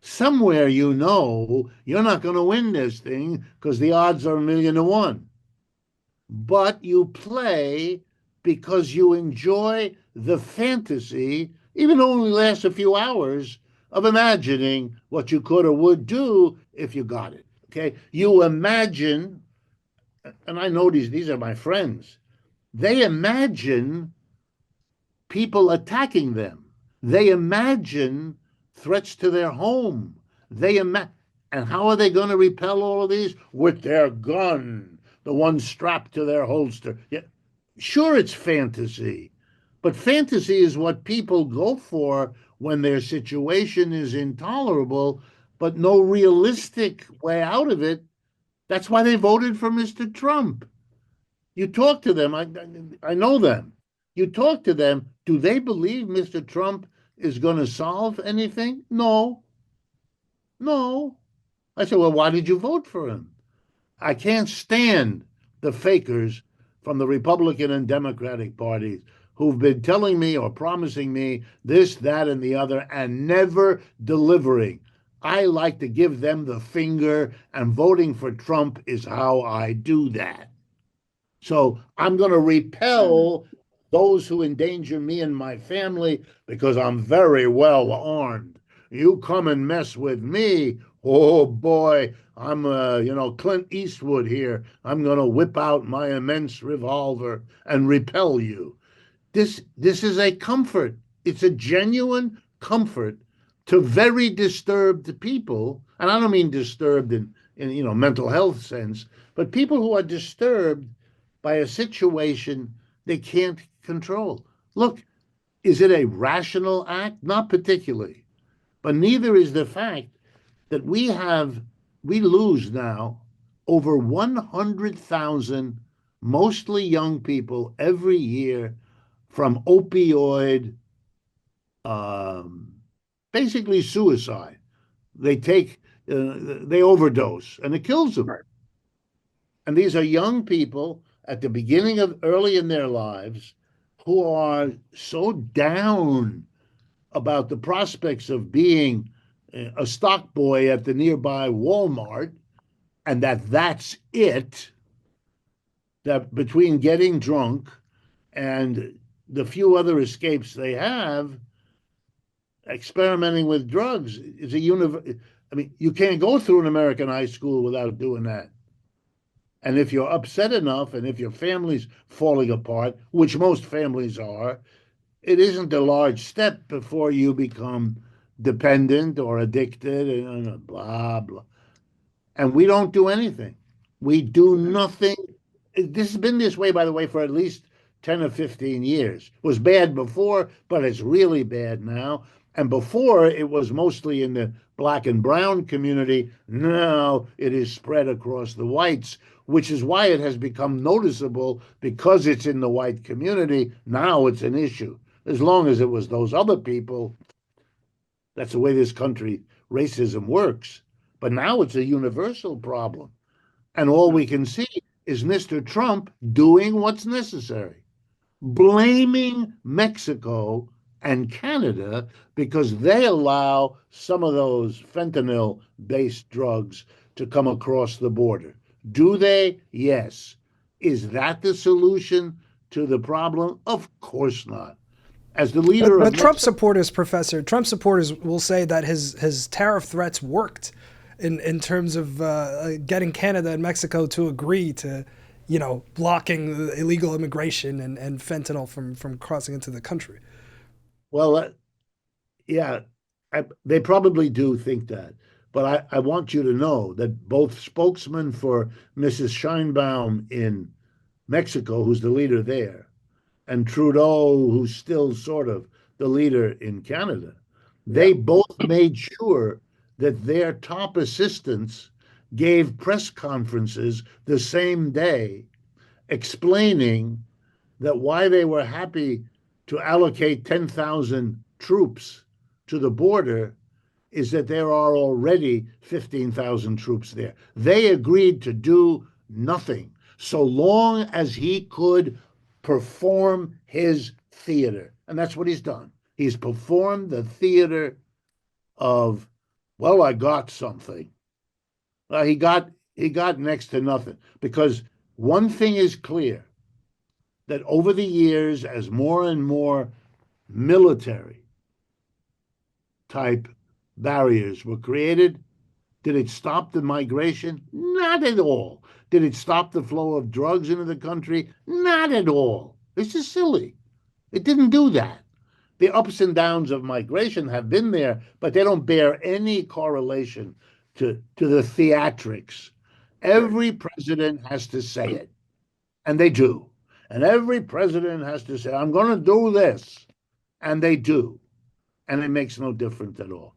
Somewhere you know you're not going to win this thing because the odds are 1,000,000 to 1. But you play because you enjoy the fantasy, even though it only lasts a few hours, of imagining what you could or would do if you got it. Okay? You imagine, and I know these are my friends, they imagine people attacking them. They imagine threats to their home. And how are they going to repel all of these? With their gun, the one strapped to their holster. Yeah, sure, it's fantasy, but fantasy is what people go for when their situation is intolerable, but no realistic way out of it. That's why they voted for Mr. Trump. You talk to them, I know them. You talk to them, do they believe Mr. Trump is going to solve anything? No. No. I said, well, why did you vote for him? I can't stand the fakers from the Republican and Democratic parties who've been telling me or promising me this, that, and the other and never delivering. I like to give them the finger, and voting for Trump is how I do that. So I'm going to repel those who endanger me and my family because I'm very well armed. You come and mess with me, oh boy, I'm Clint Eastwood here. I'm going to whip out my immense revolver and repel you. This is a comfort. It's a genuine comfort to very disturbed people, and I don't mean disturbed in mental health sense, but people who are disturbed by a situation they can't control. Look, is it a rational act? Not particularly. But neither is the fact that we lose now over 100,000, mostly young people, every year from opioid, basically suicide. They overdose, and it kills them. Right. And these are young people at the beginning of early in their lives who are so down about the prospects of being a stock boy at the nearby Walmart, and that's it, that between getting drunk and the few other escapes they have, experimenting with drugs is I mean, you can't go through an American high school without doing that. And if you're upset enough, and if your family's falling apart, which most families are, it isn't a large step before you become dependent or addicted and blah, blah. And we don't do anything. We do nothing. This has been this way, by the way, for at least 10 or 15 years. It was bad before, but it's really bad now. And before, it was mostly in the black and brown community. Now it is spread across the whites, which is why it has become noticeable, because it's in the white community. Now it's an issue. As long as it was those other people, that's the way this country, racism works. But now it's a universal problem. And all we can see is Mr. Trump doing what's necessary, blaming Mexico and Canada because they allow some of those fentanyl-based drugs to come across the border. Do they? Yes. Is that the solution to the problem? Of course not. As the leader But of Trump Mexico, supporters, Professor, Trump supporters will say that his tariff threats worked in terms of getting Canada and Mexico to agree to, blocking the illegal immigration and fentanyl from crossing into the country. well, yeah, they probably do think that. But I want you to know that both spokesmen for Mrs. Sheinbaum in Mexico, who's the leader there, and Trudeau, who's still sort of the leader in Canada, they both made sure that their top assistants gave press conferences the same day explaining that why they were happy to allocate 10,000 troops to the border is that there are already 15,000 troops there. They agreed to do nothing so long as he could perform his theater. And that's what he's done. He's performed the theater of, well, I got something. He got next to nothing, because one thing is clear, that over the years, as more and more military type barriers were created, did it stop the migration? Not at all. Did it stop the flow of drugs into the country? Not at all. This is silly. It didn't do that. The ups and downs of migration have been there, but they don't bear any correlation to the theatrics. Every president has to say it, and they do. And every president has to say, I'm going to do this, and they do. And it makes no difference at all.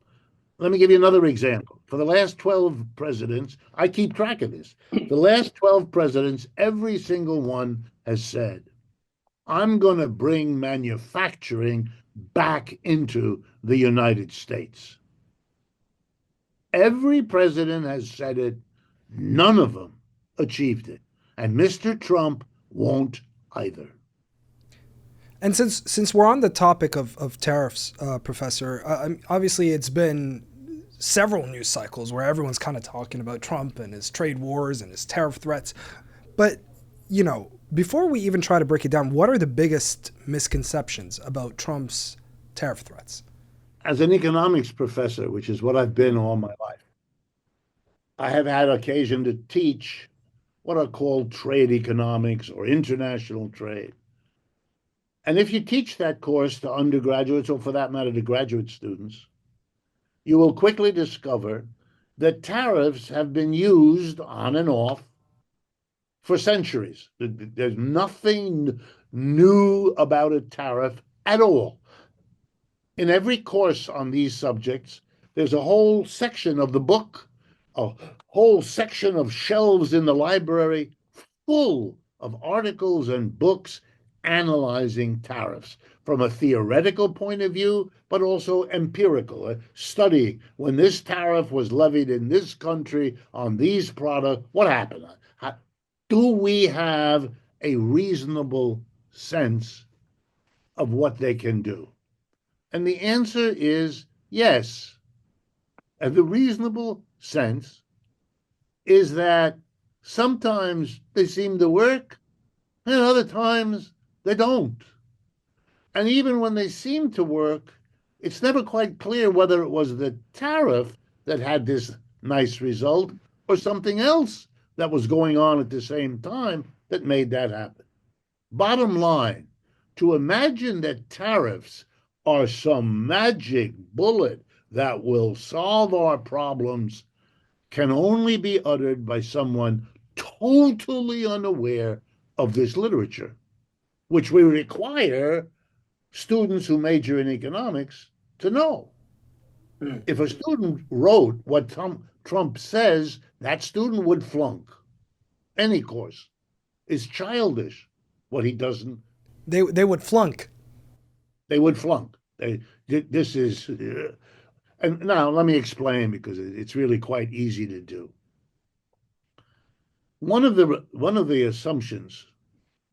Let me give you another example. For the last 12 presidents, I keep track of this. The last 12 presidents, every single one has said, I'm going to bring manufacturing back into the United States. Every president has said it. None of them achieved it. And Mr. Trump won't either. And since we're on the topic of tariffs, Professor, obviously it's been several news cycles where everyone's kind of talking about Trump and his trade wars and his tariff threats. But, you know, before we even try to break it down, what are the biggest misconceptions about Trump's tariff threats? As an economics professor, which is what I've been all my life, I have had occasion to teach what are called trade economics or international trade. And if you teach that course to undergraduates, or for that matter, to graduate students, you will quickly discover that tariffs have been used on and off for centuries. There's nothing new about a tariff at all. In every course on these subjects, there's a whole section of the book, a whole section of shelves in the library full of articles and books analyzing tariffs from a theoretical point of view, but also empirical, studying when this tariff was levied in this country on these products, what happened? Do we have a reasonable sense of what they can do? And the answer is yes. And the reasonable sense is that sometimes they seem to work, and other times they don't. And even when they seem to work, it's never quite clear whether it was the tariff that had this nice result or something else that was going on at the same time that made that happen. Bottom line, to imagine that tariffs are some magic bullet that will solve our problems can only be uttered by someone totally unaware of this literature, which we require students who major in economics to know. If a student wrote what Trump says, that student would flunk any course. It's childish what he doesn't. They would flunk. They would flunk. This is, and now let me explain, because it's really quite easy to do. One of the assumptions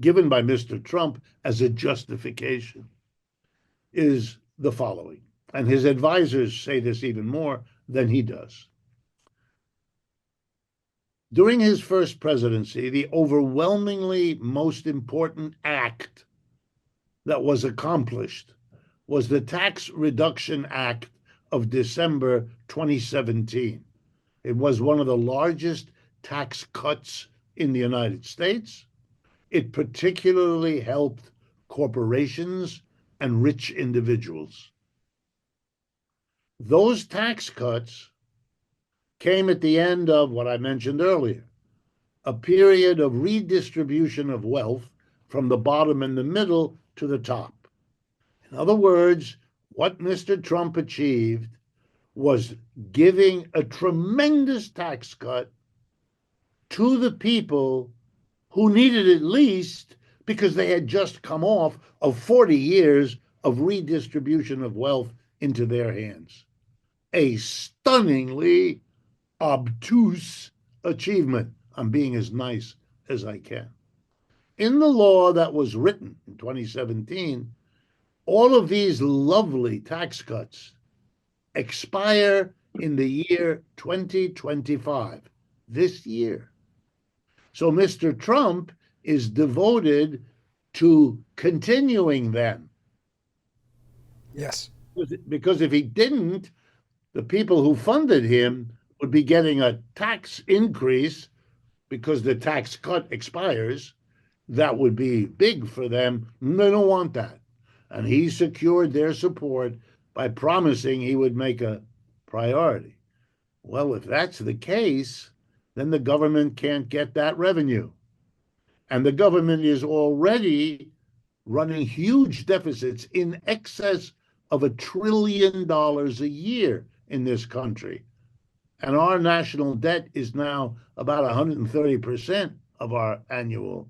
given by Mr. Trump as a justification is the following, and his advisors say this even more than he does. During his first presidency, the overwhelmingly most important act that was accomplished was the Tax Reduction Act of December 2017. It was one of the largest tax cuts in the United States. It particularly helped corporations and rich individuals. Those tax cuts came at the end of what I mentioned earlier, a period of redistribution of wealth from the bottom and the middle to the top. In other words, what Mr. Trump achieved was giving a tremendous tax cut to the people who needed it least, because they had just come off of 40 years of redistribution of wealth into their hands. A stunningly obtuse achievement. I'm being as nice as I can. In the law that was written in 2017, all of these lovely tax cuts expire in the year 2025, this year. So Mr. Trump is devoted to continuing them. Yes. Because if he didn't, the people who funded him would be getting a tax increase because the tax cut expires. That would be big for them. They don't want that. And he secured their support by promising he would make a priority. Well, if that's the case, then the government can't get that revenue. And the government is already running huge deficits in excess of $1 trillion a year in this country. And our national debt is now about 130% of our annual,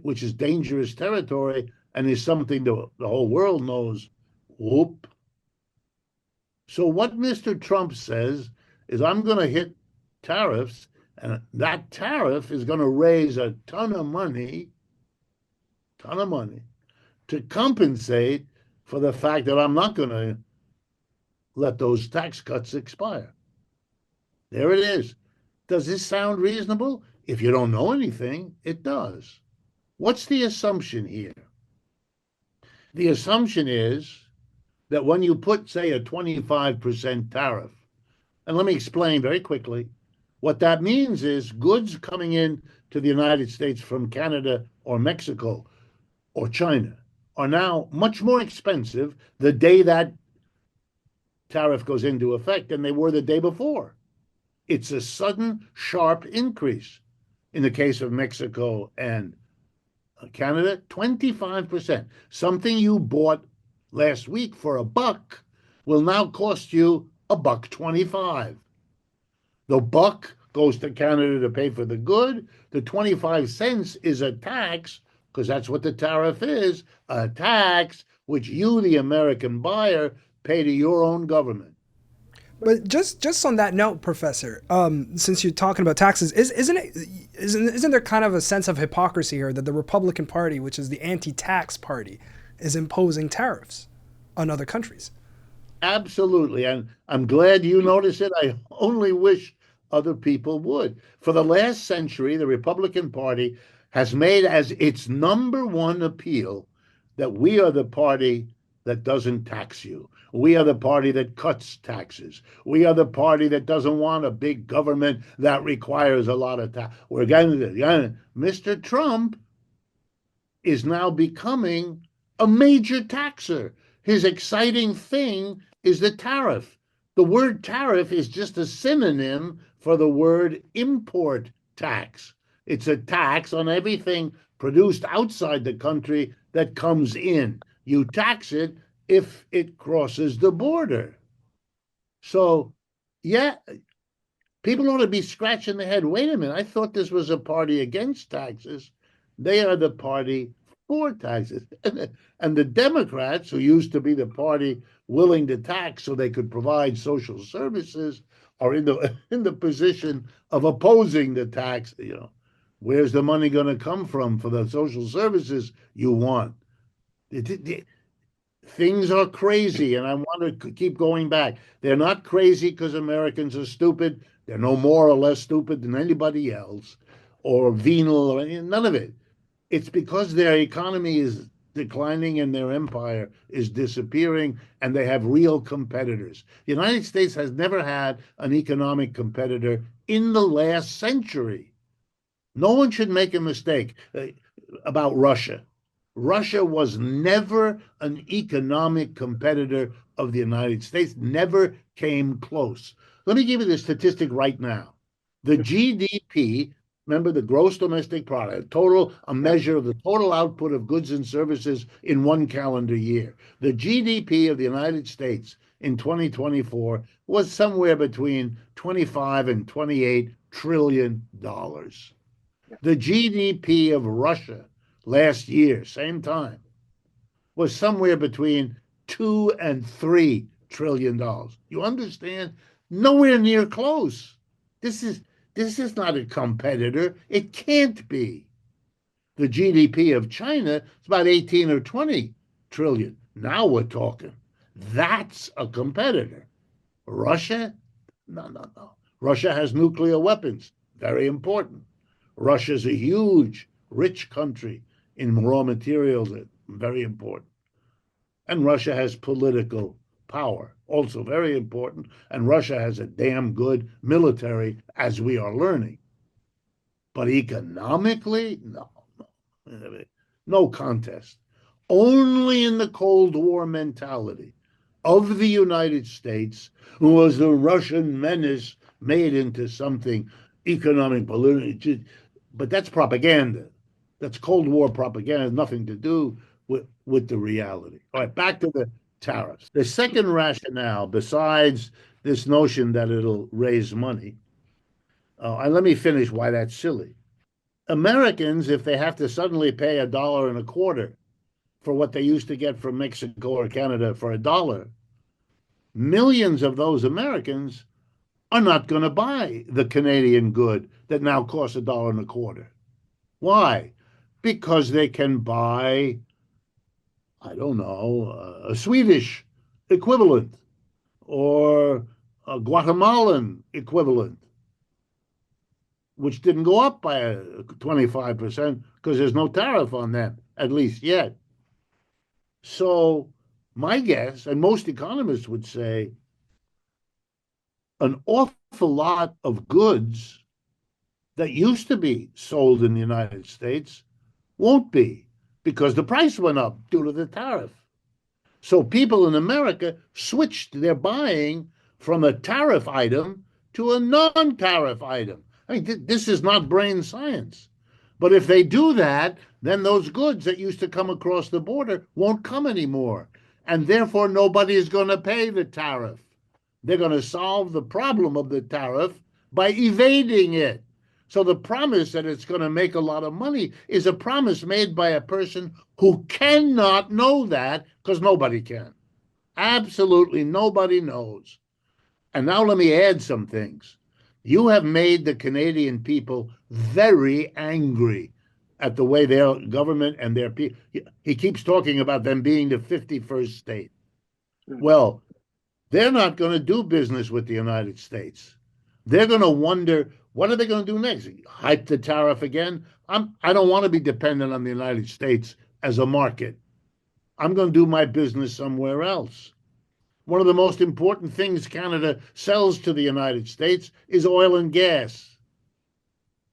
which is dangerous territory and is something the whole world knows. Whoop. So what Mr. Trump says is, I'm going to hit tariffs, and that tariff is going to raise a ton of money to compensate for the fact that I'm not going to let those tax cuts expire. There it is. Does this sound reasonable? If you don't know anything, it does. What's the assumption here? The assumption is that when you put, say, a 25% tariff, and let me explain very quickly, what that means is goods coming in to the United States from Canada or Mexico or China are now much more expensive the day that tariff goes into effect than they were the day before. It's a sudden, sharp increase. In the case of Mexico and Canada, 25%. Something you bought last week for $1 will now cost you $1.25. The $1 goes to Canada to pay for the good. The 25 cents is a tax, because that's what the tariff is, a tax which you, the American buyer, pay to your own government. But just on that note, Professor, since you're talking about taxes, isn't there kind of a sense of hypocrisy here that the Republican Party, which is the anti-tax party, is imposing tariffs on other countries? Absolutely. And I'm glad you noticed it. I only wish other people would. For the last century, the Republican Party has made as its number one appeal that we are the party that doesn't tax you. We are the party that cuts taxes. We are the party that doesn't want a big government that requires a lot of tax. We're getting Mr. Trump is now becoming a major taxer. His exciting thing is the tariff. The word tariff is just a synonym for the word import tax. It's a tax on everything produced outside the country that comes in. You tax it if it crosses the border. So, yeah, people ought to be scratching their head. Wait a minute, I thought this was a party against taxes. They are the party for taxes. And the Democrats, who used to be the party willing to tax so they could provide social services, are in the position of opposing the tax. Where's the money going to come from for the social services you want? Things are crazy, and I want to keep going back. They're not crazy because Americans are stupid. They're no more or less stupid than anybody else, or venal, or none of it. It's because their economy is declining and their empire is disappearing, and they have real competitors. The United States has never had an economic competitor in the last century. No one should make a mistake about Russia. Russia was never an economic competitor of the United States, never came close. Let me give you the statistic right now. The GDP, remember the gross domestic product, a measure of the total output of goods and services in one calendar year. The GDP of the United States in 2024 was somewhere between 25 and 28 trillion dollars. The GDP of Russia last year, same time, was somewhere between $2 and $3 trillion. You understand? Nowhere near close. This is this is not a competitor. It can't be. The GDP of China is about 18 or 20 trillion. Now we're talking. That's a competitor. Russia? No, no, no. Russia has nuclear weapons. Very important. Russia's a huge, rich country in raw materials. Very important. And Russia has political power, also very important. And Russia has a damn good military, as we are learning. But economically, no, no, no contest. Only in the Cold War mentality of the United States was the Russian menace made into something economic, political. But that's propaganda. That's Cold War propaganda. It has nothing to do with the reality. All right, back to the tariffs. The second rationale, besides this notion that it'll raise money, and let me finish why that's silly. Americans, if they have to suddenly pay $1.25 for what they used to get from Mexico or Canada for $1, millions of those Americans are not going to buy the Canadian good that now costs $1.25. Why? Because they can buy, I don't know, a Swedish equivalent or a Guatemalan equivalent, which didn't go up by 25% because there's no tariff on them, at least yet. So my guess, and most economists would say, an awful lot of goods that used to be sold in the United States won't be because the price went up due to the tariff. So people in America switched their buying from a tariff item to a non-tariff item. I mean, this is not brain science. But if they do that, then those goods that used to come across the border won't come anymore. And therefore, nobody is going to pay the tariff. They're going to solve the problem of the tariff by evading it. So the promise that it's going to make a lot of money is a promise made by a person who cannot know that because nobody can. Absolutely nobody knows. And now let me add some things. You have made the Canadian people very angry at the way their government and their people, he keeps talking about them being the 51st state. Well, they're not going to do business with the United States. They're going to wonder, what are they going to do next? Hype the tariff again? I don't want to be dependent on the United States as a market. I'm going to do my business somewhere else. One of the most important things Canada sells to the United States is oil and gas.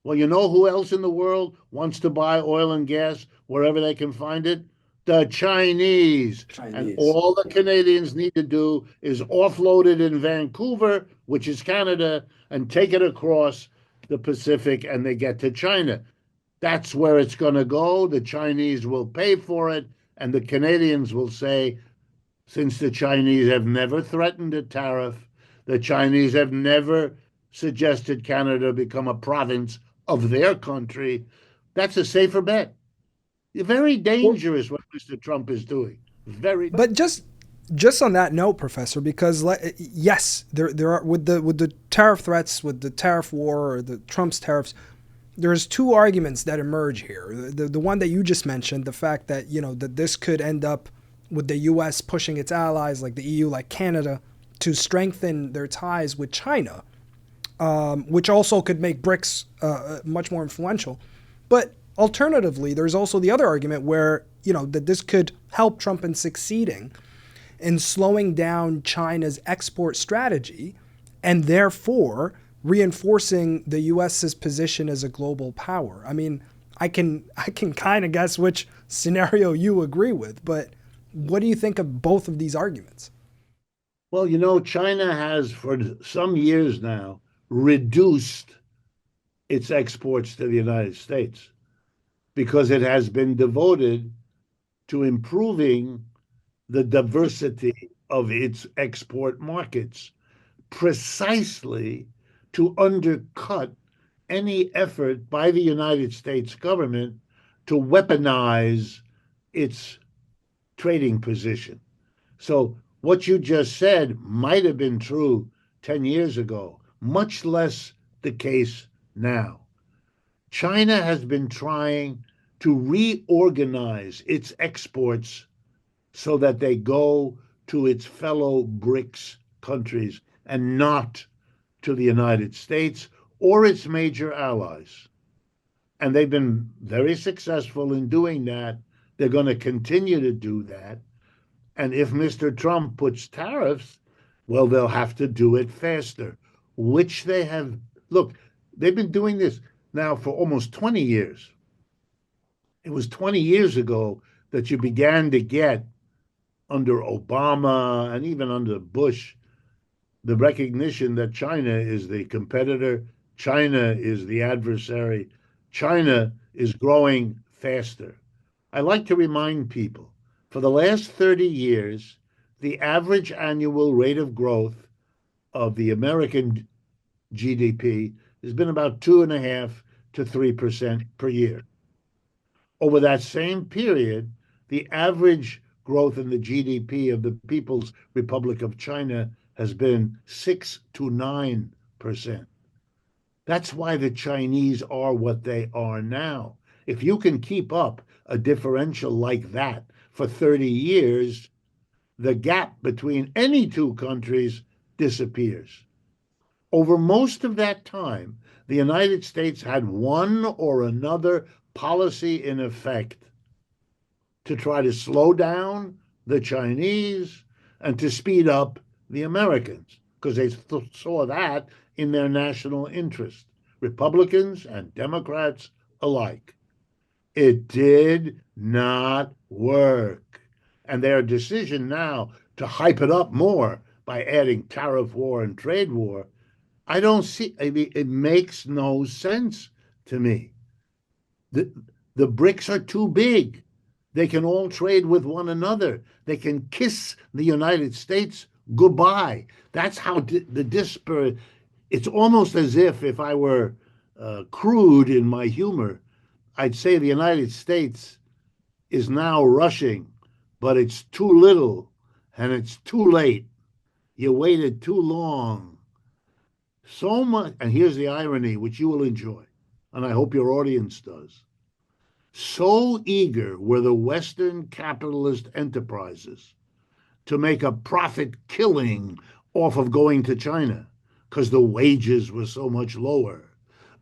Well, you know who else in the world wants to buy oil and gas wherever they can find it? The Chinese. And all the Canadians need to do is offload it in Vancouver, which is Canada, and take it across the Pacific, and they get to China. That's where it's going to go. The Chinese will pay for it, and the Canadians will say, since the Chinese have never threatened a tariff, the Chinese have never suggested Canada become a province of their country, that's a safer bet. Very dangerous what Mr. Trump is doing. Very. But just on that note, Professor, because yes, there are with the tariff threats, with the tariff war, or the Trump's tariffs, there's two arguments that emerge here. The one that you just mentioned, the fact that that this could end up with the U.S. pushing its allies like the EU, like Canada, to strengthen their ties with China, which also could make Brics much more influential. But alternatively, there's also the other argument where, that this could help Trump in succeeding in slowing down China's export strategy and therefore reinforcing the U.S.'s position as a global power. I mean, I can kind of guess which scenario you agree with, but what do you think of both of these arguments? Well, China has for some years now reduced its exports to the United States because it has been devoted to improving the diversity of its export markets, precisely to undercut any effort by the United States government to weaponize its trading position. So what you just said might have been true 10 years ago, much less the case now. China has been trying to reorganize its exports so that they go to its fellow Brics countries and not to the United States or its major allies. And they've been very successful in doing that. They're going to continue to do that. And if Mr. Trump puts tariffs, well, they'll have to do it faster, which they have. Look, they've been doing this now for almost 20 years. It was 20 years ago that you began to get, under Obama and even under Bush, the recognition that China is the competitor, China is the adversary, China is growing faster. I like to remind people, for the last 30 years, the average annual rate of growth of the American GDP has been about 2.5 to 3% per year. Over that same period, the average growth in the GDP of the People's Republic of China has been 6 to 9%. That's why the Chinese are what they are now. If you can keep up a differential like that for 30 years, the gap between any two countries disappears. Over most of that time, the United States had one or another policy in effect to try to slow down the Chinese and to speed up the Americans, because they saw that in their national interest, Republicans and Democrats alike. It did not work. And their decision now to hype it up more by adding tariff war and trade war, I don't see, I mean, it makes no sense to me. The Brics are too big. They can all trade with one another. They can kiss the United States goodbye. That's how the disparate. It's almost as if I were crude in my humor, I'd say the United States is now rushing, but it's too little and it's too late. You waited too long. So much, and here's the irony, which you will enjoy, and I hope your audience does. So eager were the Western capitalist enterprises to make a profit killing off of going to China because the wages were so much lower,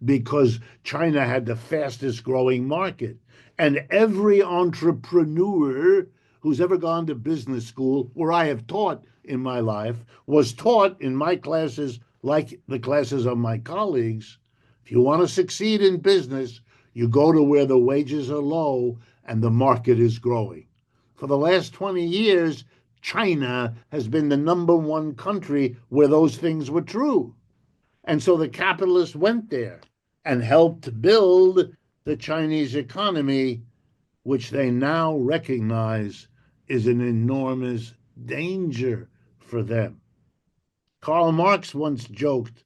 because China had the fastest growing market. And every entrepreneur who's ever gone to business school, where I have taught in my life, was taught in my classes, like the classes of my colleagues, if you want to succeed in business, you go to where the wages are low and the market is growing. For the last 20 years, China has been the number one country where those things were true. And so the capitalists went there and helped build the Chinese economy, which they now recognize is an enormous danger for them. Karl Marx once joked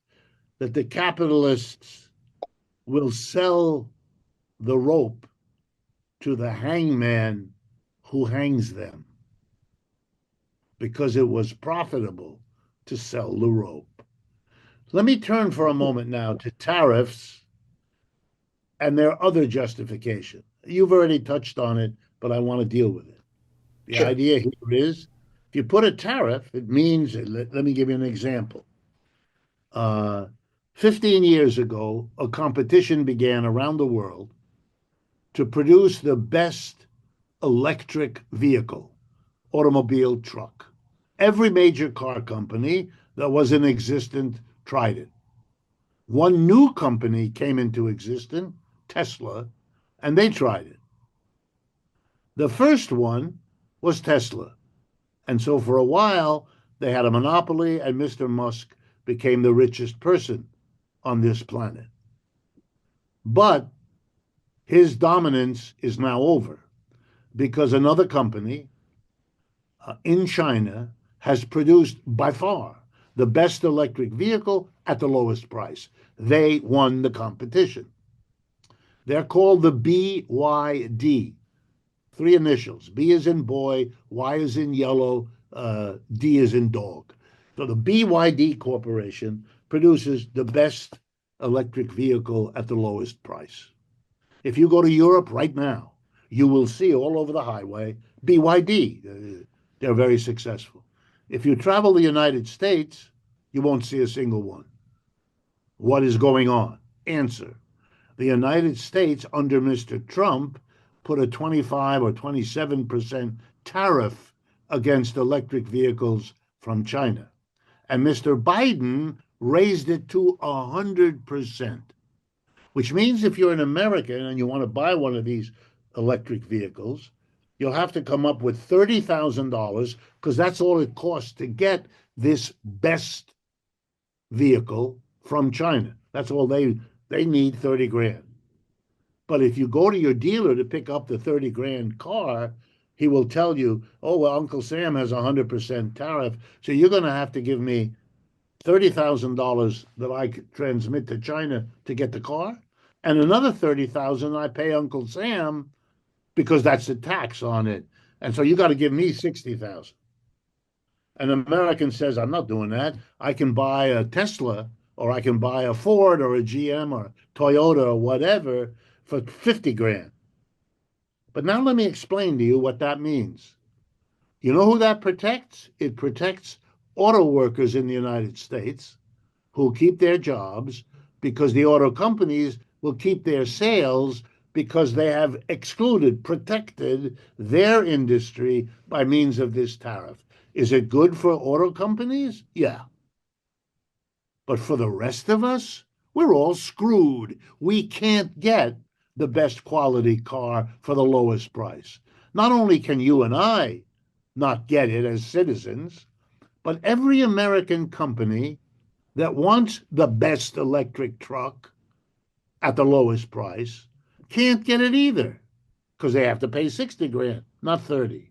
that the capitalists will sell the rope to the hangman who hangs them, because it was profitable to sell the rope. Let me turn for a moment now to tariffs and their other justification. You've already touched on it, but I want to deal with it. The Sure. idea here is, if you put a tariff, it means, let me give you an example. 15 years ago, a competition began around the world to produce the best electric vehicle, automobile, truck. Every major car company that was in existence tried it. One new company came into existence, Tesla, and they tried it. The first one was Tesla. And so for a while, they had a monopoly, and Mr. Musk became the richest person on this planet. But his dominance is now over, because another company in China has produced by far the best electric vehicle at the lowest price. They won the competition. They're called the BYD, three initials. B is in boy, Y is in yellow, D is in dog. So the BYD Corporation produces the best electric vehicle at the lowest price. If you go to Europe right now, you will see all over the highway BYD. They're very successful. If you travel the United States, you won't see a single one. What is going on? Answer. The United States, under Mr. Trump, put a 25 or 27% tariff against electric vehicles from China. And Mr. Biden raised it to 100%, which means if you're an American and you want to buy one of these electric vehicles, you'll have to come up with $30,000 because that's all it costs to get this best vehicle from China. That's all they need 30 grand. But if you go to your dealer to pick up the 30 grand car, he will tell you, oh, well, Uncle Sam has a 100% tariff, so you're going to have to give me $30,000 that I could transmit to China to get the car, and another 30,000 I pay Uncle Sam because that's the tax on it. And so you got to give me 60,000. An American says, I'm not doing that. I can buy a Tesla or I can buy a Ford or a GM or Toyota or whatever for 50 grand. But now let me explain to you what that means. You know who that protects? It protects auto workers in the United States who keep their jobs because the auto companies will keep their sales because they have protected their industry by means of this tariff. Is it good for auto companies? Yeah. But for the rest of us, we're all screwed. We can't get the best quality car for the lowest price. Not only can you and I not get it as citizens, but every American company that wants the best electric truck at the lowest price can't get it either because they have to pay 60 grand, not 30.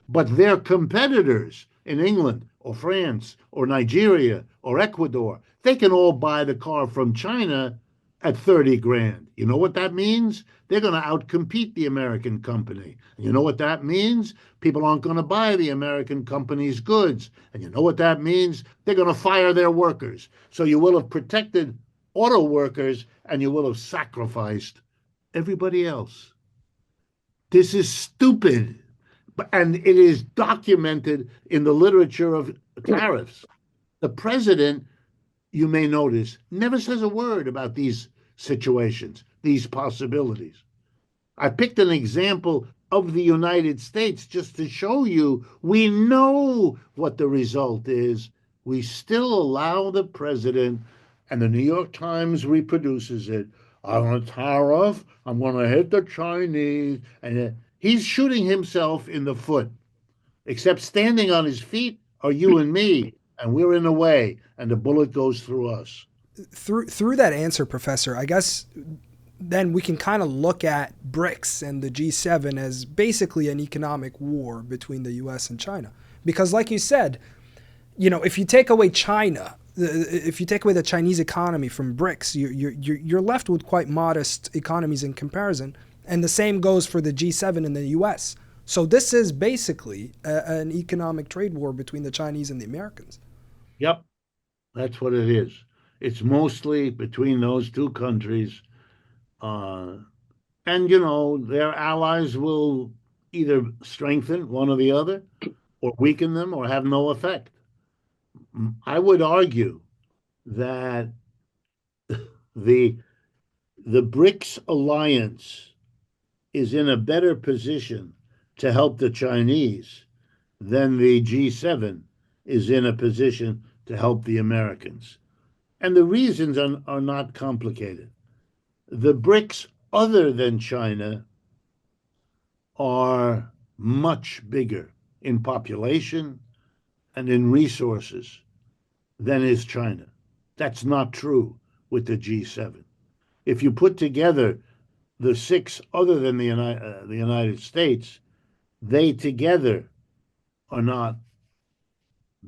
But their competitors in England or France or Nigeria or Ecuador, they can all buy the car from China at 30 grand. You know what that means? They're going to outcompete the American company. And you know what that means? People aren't going to buy the American company's goods. And you know what that means? They're going to fire their workers. So you will have protected auto workers and you will have sacrificed everybody else. This is stupid. And it is documented in the literature of tariffs. The president, you may notice, never says a word about these situations, these possibilities. I picked an example of the United States just to show you we know what the result is. We still allow the president, and the New York Times reproduces it. On a tariff, I'm going to hit the Chinese. And he's shooting himself in the foot, except standing on his feet are you and me, and we're in the way, and the bullet goes through us. Through that answer, Professor, I guess then we can kind of look at Brics and the G7 as basically an economic war between the U.S. and China. Because like you said, if you take away China, if you take away the Chinese economy from Brics, you're left with quite modest economies in comparison. And the same goes for the G7 in the U.S. So this is basically an economic trade war between the Chinese and the Americans. Yep, that's what it is. It's mostly between those two countries. And, their allies will either strengthen one or the other or weaken them or have no effect. I would argue that the BRICS alliance is in a better position to help the Chinese than the G7 is in a position to help the Americans. And the reasons are not complicated. The BRICS, other than China, are much bigger in population and in resources than is China. That's not true with the G7. If you put together the six other than the United States, they together are not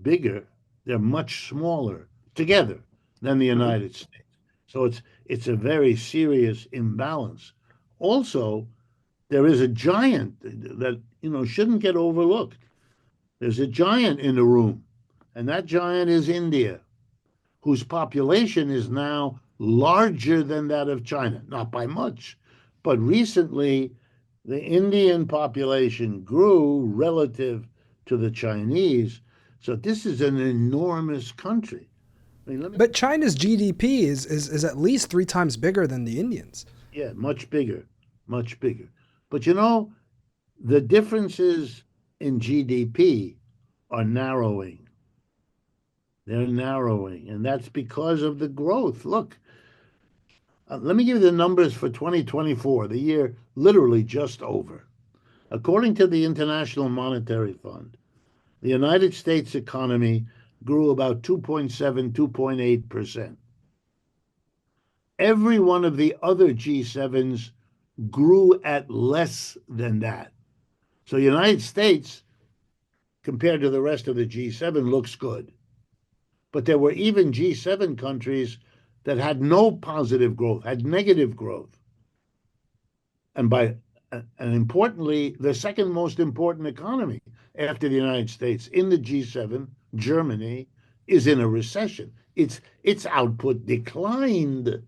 bigger. They're much smaller together than the United States. So it's a very serious imbalance. Also, there is a giant that shouldn't get overlooked. There's a giant in the room, and that giant is India, whose population is now larger than that of China, not by much, but recently the Indian population grew relative to the Chinese. So this is an enormous country. I mean, But China's GDP is at least 3 times bigger than the Indians. yeah, much bigger, much bigger. But the differences in GDP are narrowing. They're narrowing, and that's because of the growth. Look, let me give you the numbers for 2024, the year literally just over. According to the International Monetary Fund, the United States economy grew about 2.7, 2.8%. Every one of the other G7s grew at less than that. So the United States, compared to the rest of the G7, looks good. But there were even G7 countries that had no positive growth, had negative growth. And importantly, the second most important economy after the United States in the G7, Germany, is in a recession. Its output declined.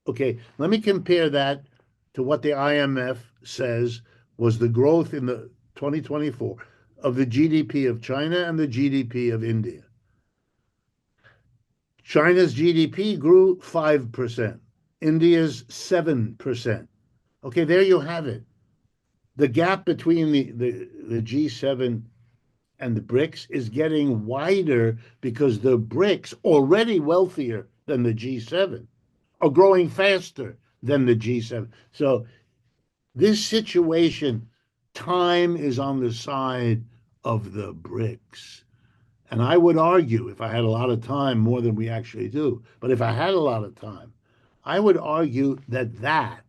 Okay, let me compare that to what the IMF says was the growth in the 2024 of the GDP of China and the GDP of India. China's GDP grew 5%, India's 7%. Okay, there you have it. The gap between the G7 and the BRICS is getting wider because the BRICS, already wealthier than the G7, are growing faster than the G7. So this situation, time is on the side of the BRICS. And I would argue, if I had a lot of time, more than we actually do, but if I had a lot of time, I would argue that,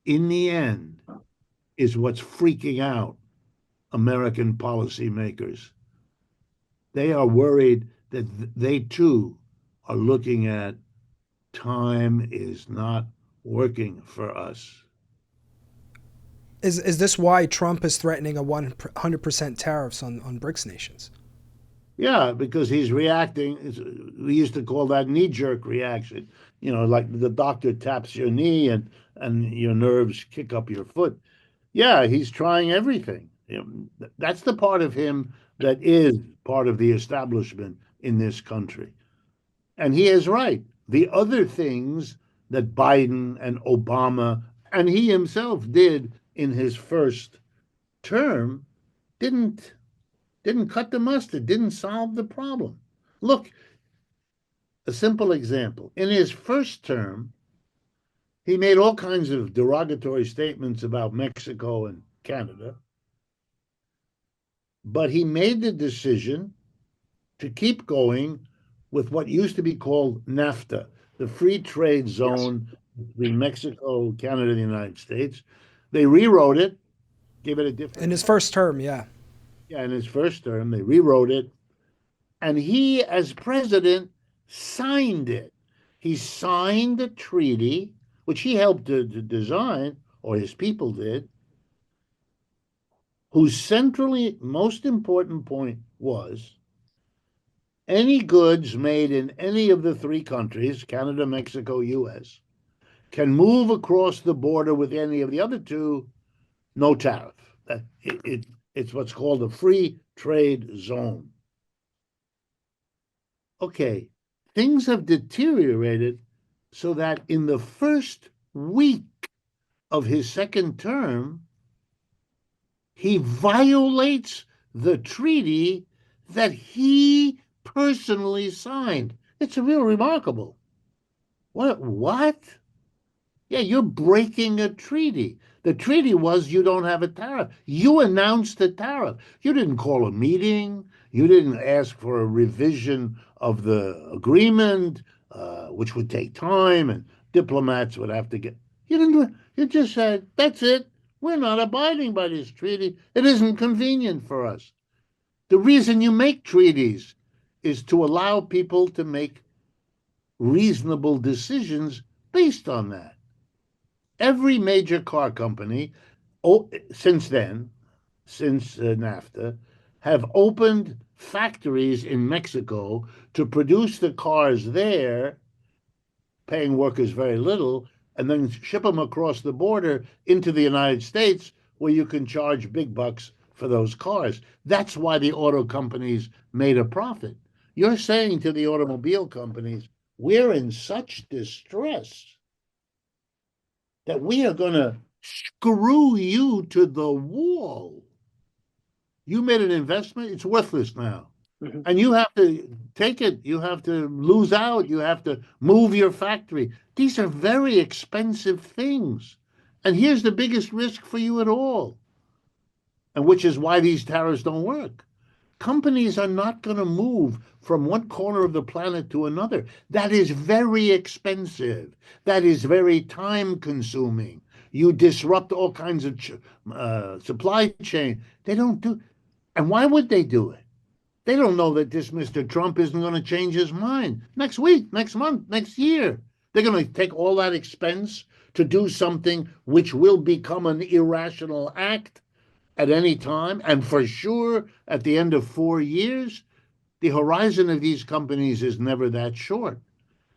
in the end, is what's freaking out American policymakers. They are worried that they too are looking at time is not working for us. Is this why Trump is threatening a 100% tariffs on BRICS nations? Yeah, because he's reacting. We used to call that knee-jerk reaction. Like the doctor taps your knee and your nerves kick up your foot. Yeah, he's trying everything. That's the part of him that is part of the establishment in this country. And he is right. The other things that Biden and Obama and he himself did in his first term didn't cut the mustard, didn't solve the problem. Look, a simple example. In his first term, he made all kinds of derogatory statements about Mexico and Canada, but he made the decision to keep going with what used to be called NAFTA, the free trade zone between Mexico, Canada, and the United States. They rewrote it, gave it a different. In his first term, yeah. Yeah, in his first term, they rewrote it. And he, as president, signed it. He signed the treaty, which he helped to design, or his people did, whose centrally most important point was any goods made in any of the three countries, Canada, Mexico, US, can move across the border with any of the other two, no tariff. It's what's called a free trade zone. Okay, things have deteriorated so that in the first week of his second term, he violates the treaty that he personally signed. It's real remarkable. What? Yeah, you're breaking a treaty. The treaty was you don't have a tariff. You announced the tariff. You didn't call a meeting. You didn't ask for a revision of the agreement, which would take time and diplomats would have to get. You didn't do it. You just said, that's it. We're not abiding by this treaty. It isn't convenient for us. The reason you make treaties is to allow people to make reasonable decisions based on that. Every major car company, since then, since NAFTA, have opened factories in Mexico to produce the cars there, paying workers very little, and then ship them across the border into the United States where you can charge big bucks for those cars. That's why the auto companies made a profit. You're saying to the automobile companies, we're in such distress that we are going to screw you to the wall. You made an investment, it's worthless now. Mm-hmm. And you have to take it. You have to lose out. You have to move your factory. These are very expensive things. And here's the biggest risk for you at all, and which is why these tariffs don't work. Companies are not going to move from one corner of the planet to another. That is very expensive. That is very time consuming. You disrupt all kinds of supply chain. They don't do. And why would they do it? They don't know that this Mr. Trump isn't going to change his mind next week, next month, next year. They're going to take all that expense to do something which will become an irrational act at any time. And for sure, at the end of 4 years, the horizon of these companies is never that short.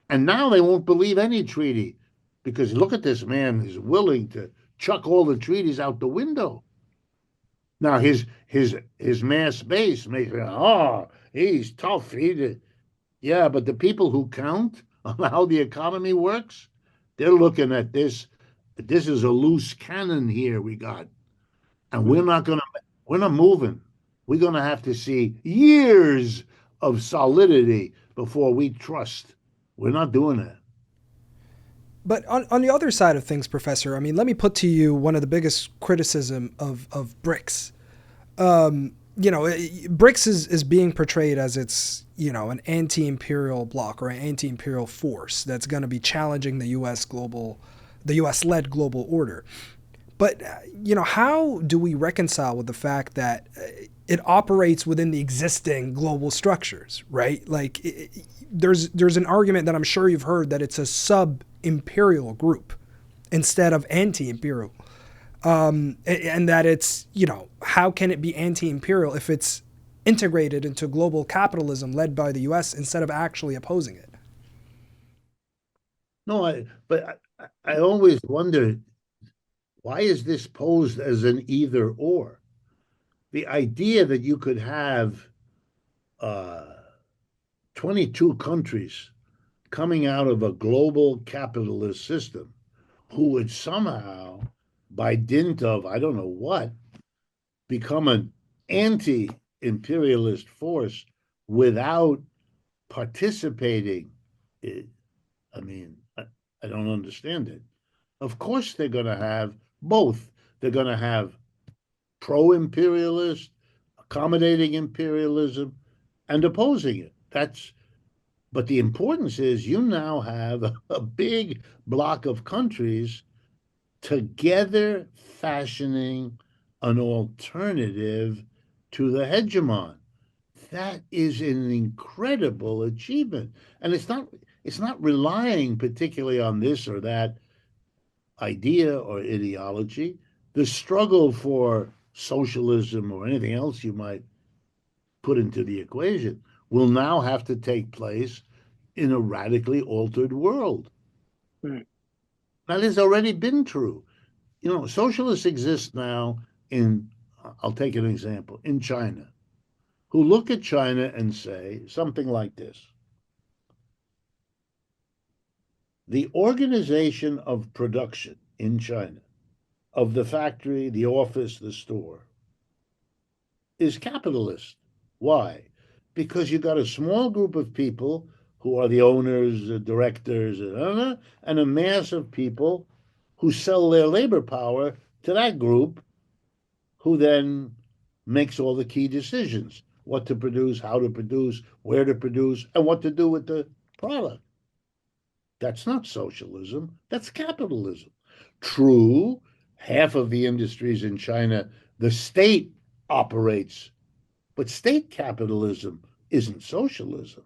And now they won't believe any treaty because look at this man who's willing to chuck all the treaties out the window. Now his mass base may say, "Oh, he's tough." Yeah, but the people who count on how the economy works, they're looking at this. This is a loose cannon here we got, and we're not moving. We're gonna have to see years of solidity before we trust. We're not doing that. But on the other side of things, Professor, I mean, let me put to you one of the biggest criticism of Brics. Brics is being portrayed as it's, an anti-imperial bloc or an anti-imperial force that's going to be challenging the U.S.-led global order. But, how do we reconcile with the fact that it operates within the existing global structures, right? Like, there's an argument that I'm sure you've heard that it's a sub-imperial group instead of anti-imperial. And that it's, how can it be anti-imperial if it's integrated into global capitalism led by the U.S. instead of actually opposing it? No, but I always wonder, why is this posed as an either or? The idea that you could have 22 countries coming out of a global capitalist system who would somehow, by dint of I don't know what, become an anti-imperialist force without participating. I mean, I don't understand it. Of course, they're going to have both. They're going to have pro-imperialist, accommodating imperialism, and opposing it. But the importance is you now have a big block of countries together fashioning an alternative to the hegemon. That is an incredible achievement. And it's not relying particularly on this or that idea or ideology. The struggle for socialism or anything else you might put into the equation will now have to take place in a radically altered world. Mm. That has already been true. Socialists exist now I'll take an example, in China, who look at China and say something like this: the organization of production in China, of the factory, the office, the store, is capitalist. Why? Because you got a small group of people who are the owners, the directors, and a mass of people who sell their labor power to that group, who then makes all the key decisions: what to produce, how to produce, where to produce, and what to do with the product. That's not socialism, that's capitalism. True, half of the industries in China, the state operates, but state capitalism isn't socialism.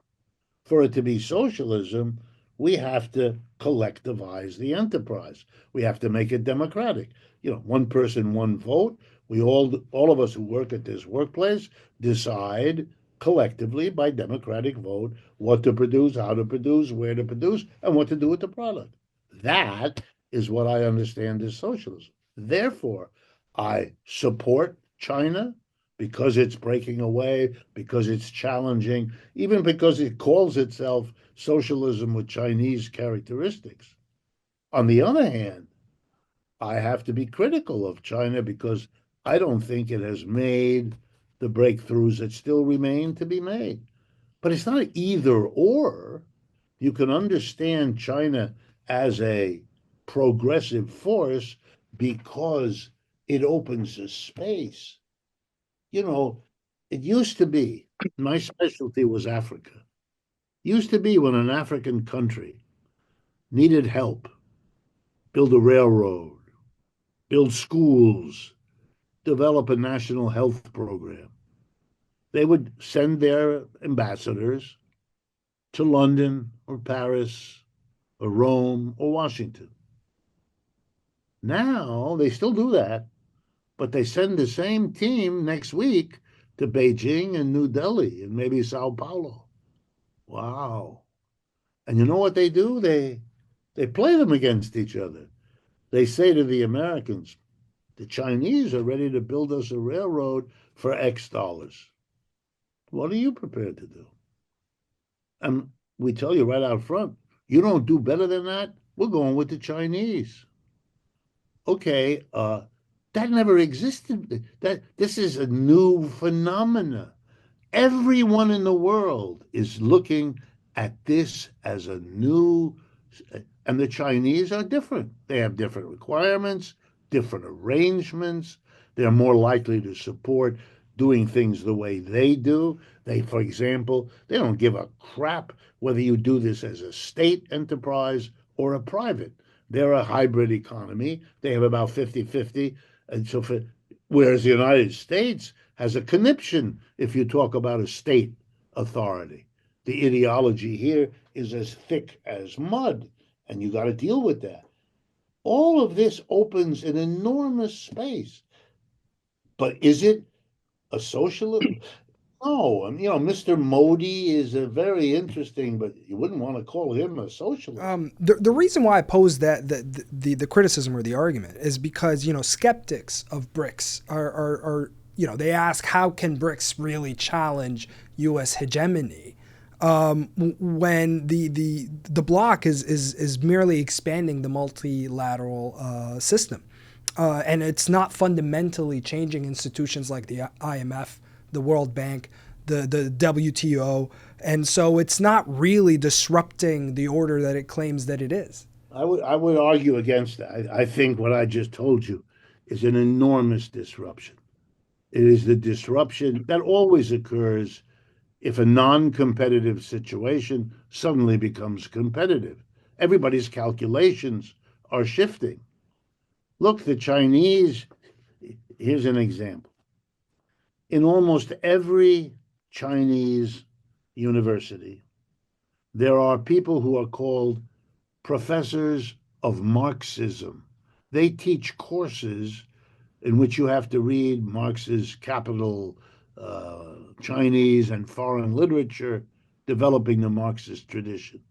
For it to be socialism, we have to collectivize the enterprise. We have to make it democratic. One person, one vote. We all of us who work at this workplace decide collectively by democratic vote what to produce, how to produce, where to produce, and what to do with the product. That is what I understand as socialism. Therefore, I support China because it's breaking away, because it's challenging, even because it calls itself socialism with Chinese characteristics. On the other hand, I have to be critical of China because I don't think it has made the breakthroughs that still remain to be made. But it's not either or. You can understand China as a progressive force because it opens a space. You know, it used to be, my specialty was Africa. Used to be when an African country needed help, build a railroad, build schools, develop a national health program, they would send their ambassadors to London or Paris or Rome or Washington. Now they still do that, but they send the same team next week to Beijing and New Delhi and maybe Sao Paulo. Wow. And you know what they do? They play them against each other. They say to the Americans, the Chinese are ready to build us a railroad for X dollars. What are you prepared to do? And we tell you right out front, you don't do better than that, we're going with the Chinese. Okay, that never existed. This is a new phenomena. Everyone in the world is looking at this as a new, and the Chinese are different. They have different requirements, different arrangements. They're more likely to support doing things the way they do. For example, they don't give a crap whether you do this as a state enterprise or a private. They're a hybrid economy. They have about 50-50. And so whereas the United States has a conniption if you talk about a state authority. The ideology here is as thick as mud, and you got to deal with that. All of this opens an enormous space. But is it a socialist? No, Mr. Modi is a very interesting, but you wouldn't want to call him a socialist. The reason why I pose the criticism or the argument is because skeptics of Brics are they ask how can Brics really challenge U.S. hegemony when the bloc is merely expanding the multilateral system. And it's not fundamentally changing institutions like the IMF, the World Bank, the WTO. And so it's not really disrupting the order that it claims that it is. I would argue against that. I think what I just told you is an enormous disruption. It is the disruption that always occurs if a non-competitive situation suddenly becomes competitive. Everybody's calculations are shifting. Look, the Chinese, here's an example. In almost every Chinese university, there are people who are called professors of Marxism. They teach courses in which you have to read Marx's Capital, Chinese and foreign literature, developing the Marxist tradition.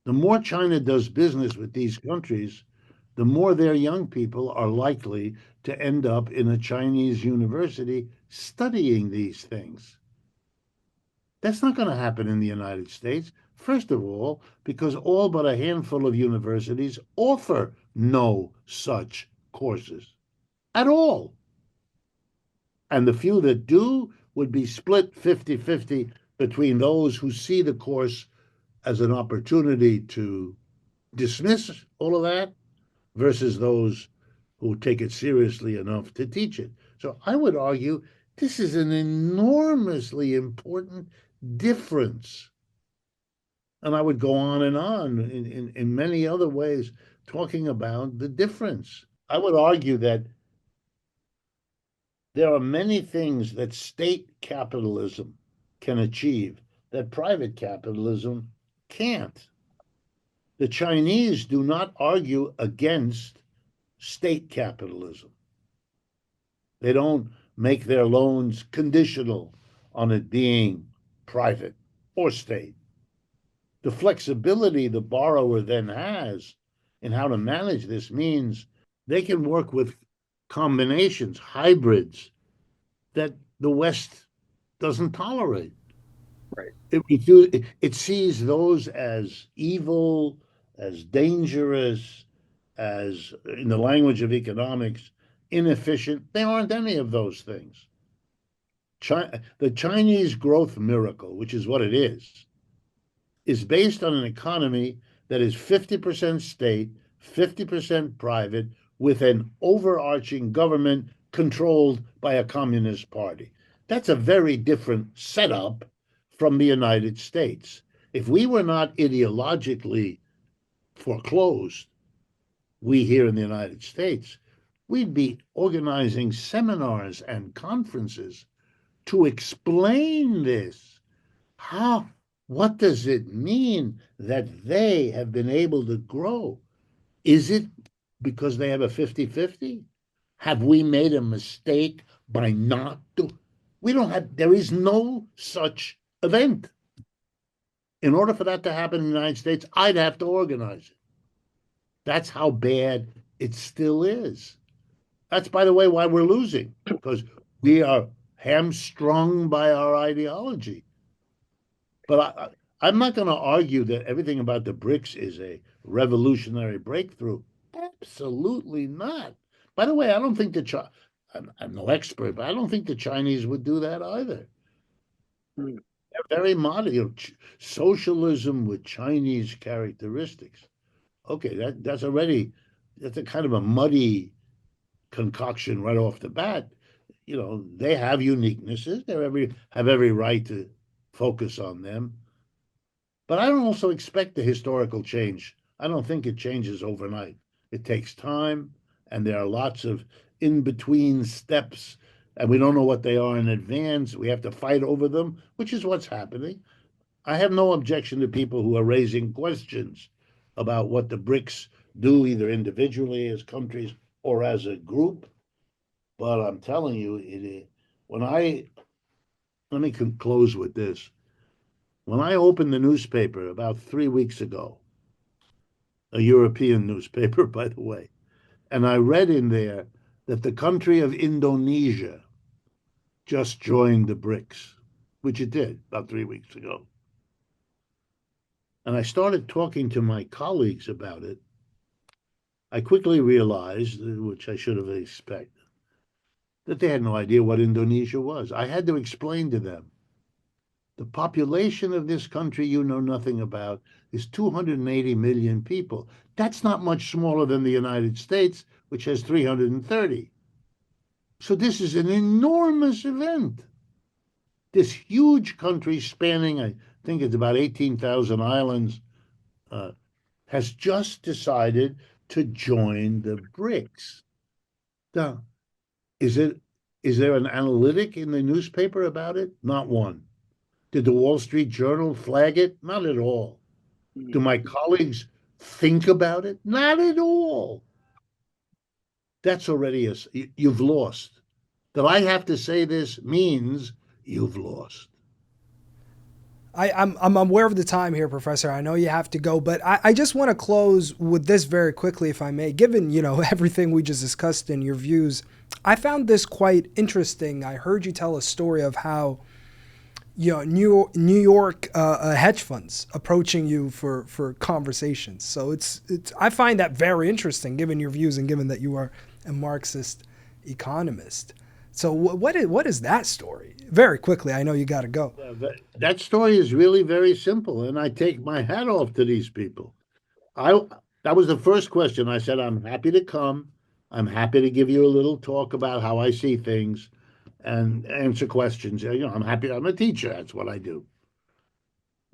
The more China does business with these countries, the more their young people are likely to end up in a Chinese university studying these things. That's not going to happen in the United States. First of all, because all but a handful of universities offer no such courses at all. And the few that do would be split 50-50 between those who see the course as an opportunity to dismiss all of that versus those who take it seriously enough to teach it. So I would argue this is an enormously important difference. And I would go on and on in many other ways talking about the difference. I would argue that there are many things that state capitalism can achieve that private capitalism can't. The Chinese do not argue against state capitalism. They don't make their loans conditional on it being private or state. The flexibility the borrower then has in how to manage this means they can work with combinations, hybrids that the West doesn't tolerate. Right. It sees those as evil, as dangerous, as, in the language of economics, inefficient. They aren't any of those things. The Chinese growth miracle, which is what it is based on an economy that is 50% state, 50% private, with an overarching government controlled by a communist party. That's a very different setup from the United States. If we were not ideologically foreclosed, we here in the United States, we'd be organizing seminars and conferences to explain this. What does it mean that they have been able to grow? Is it because they have a 50-50? Have we made a mistake by not doing? There is no such event. In order for that to happen in the United States, I'd have to organize it. That's how bad it still is. That's, by the way, why we're losing, because we are hamstrung by our ideology. But I'm not going to argue that everything about the Brics is a revolutionary breakthrough. Absolutely not. By the way, I don't think I'm no expert, but I don't think the Chinese would do that either. They're very modest. Socialism with Chinese characteristics. Okay, that's a kind of a muddy concoction right off the bat. They have uniquenesses. They have every right to focus on them. But I don't also expect the historical change. I don't think it changes overnight. It takes time, and there are lots of in-between steps, and we don't know what they are in advance. We have to fight over them, which is what's happening. I have no objection to people who are raising questions about what the Brics do, either individually as countries or as a group. But I'm telling you, let me close with this. When I opened the newspaper about 3 weeks ago, a European newspaper, by the way, and I read in there that the country of Indonesia just joined the Brics, which it did about 3 weeks ago. And I started talking to my colleagues about it. I quickly realized, which I should have expected, that they had no idea what Indonesia was. I had to explain to them. The population of this country you know nothing about is 280 million people. That's not much smaller than the United States, which has 330. So this is an enormous event. This huge country spanning, I think it's about 18,000 islands, has just decided to join the Brics. Now, is there an analytic in the newspaper about it? Not one. Did the Wall Street Journal flag it? Not at all. Do my colleagues think about it? Not at all. That's already you've lost. That I have to say this means you've lost. I'm aware of the time here, Professor. I know you have to go, but I just want to close with this very quickly, if I may. Given, everything we just discussed and your views, I found this quite interesting. I heard you tell a story of how New York hedge funds approaching you for conversations. So I find that very interesting, given your views and given that you are a Marxist economist. So what is that story? Very quickly, I know you got to go. That story is really very simple, and I take my hat off to these people. That was the first question. I said, I'm happy to come. I'm happy to give you a little talk about how I see things and answer questions. I'm happy. I'm a teacher. That's what I do.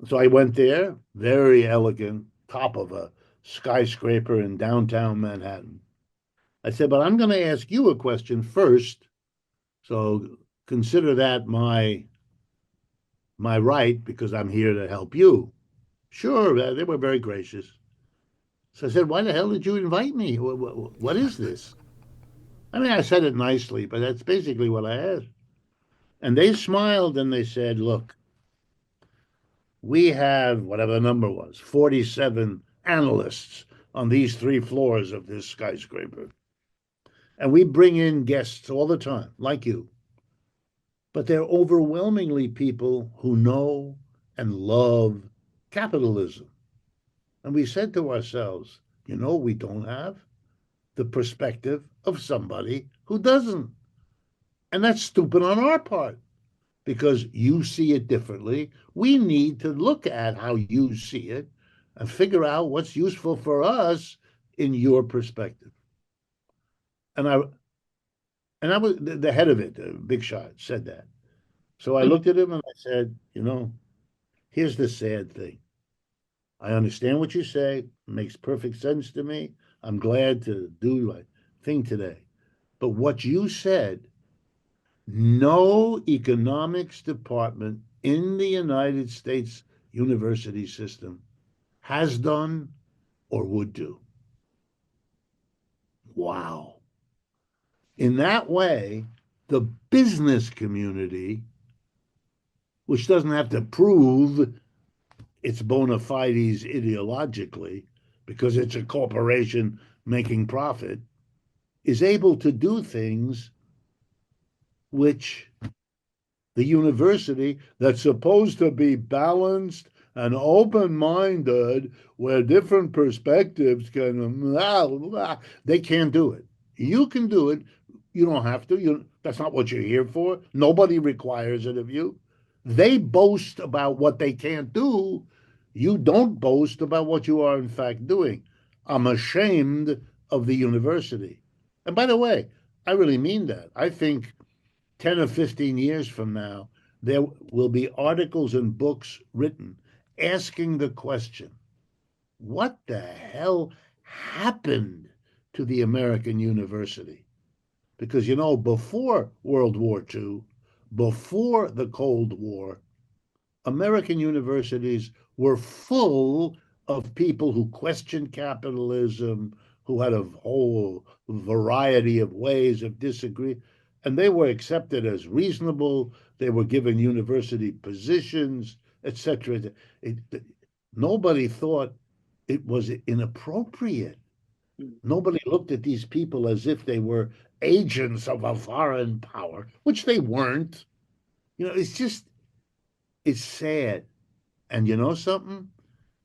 So I went there, very elegant, top of a skyscraper in downtown Manhattan. I said, but I'm going to ask you a question first. So consider that my my right because I'm here to help you. Sure, they were very gracious. So I said, why the hell did you invite me? What is this? I mean, I said it nicely, but that's basically what I asked. And they smiled and they said, look, we have whatever the number was, 47 analysts on these 3 floors of this skyscraper. And we bring in guests all the time, like you. But they're overwhelmingly people who know and love capitalism. And we said to ourselves, we don't have the perspective of somebody who doesn't. And that's stupid on our part because you see it differently. We need to look at how you see it and figure out what's useful for us in your perspective. And I was the head of it, Big Shot, said that. So I looked at him and I said, here's the sad thing. I understand what you say. It makes perfect sense to me. I'm glad to do my thing today. But what you said, no economics department in the United States university system has done or would do. Wow. In that way, the business community, which doesn't have to prove its bona fides ideologically because it's a corporation making profit, is able to do things which the university that's supposed to be balanced and open-minded, where different perspectives can, they can't do it. You can do it. You don't have to. That's not what you're here for. Nobody requires it of you. They boast about what they can't do. You don't boast about what you are in fact doing. I'm ashamed of the university. And by the way, I really mean that. I think 10 or 15 years from now, there will be articles and books written asking the question, what the hell happened to the American university? Because, before World War II, before the Cold War, American universities were full of people who questioned capitalism, who had a whole variety of ways of disagree, and they were accepted as reasonable. They were given university positions, etc. Nobody thought it was inappropriate. Nobody looked at these people as if they were agents of a foreign power, which they weren't. It's sad. And you know something?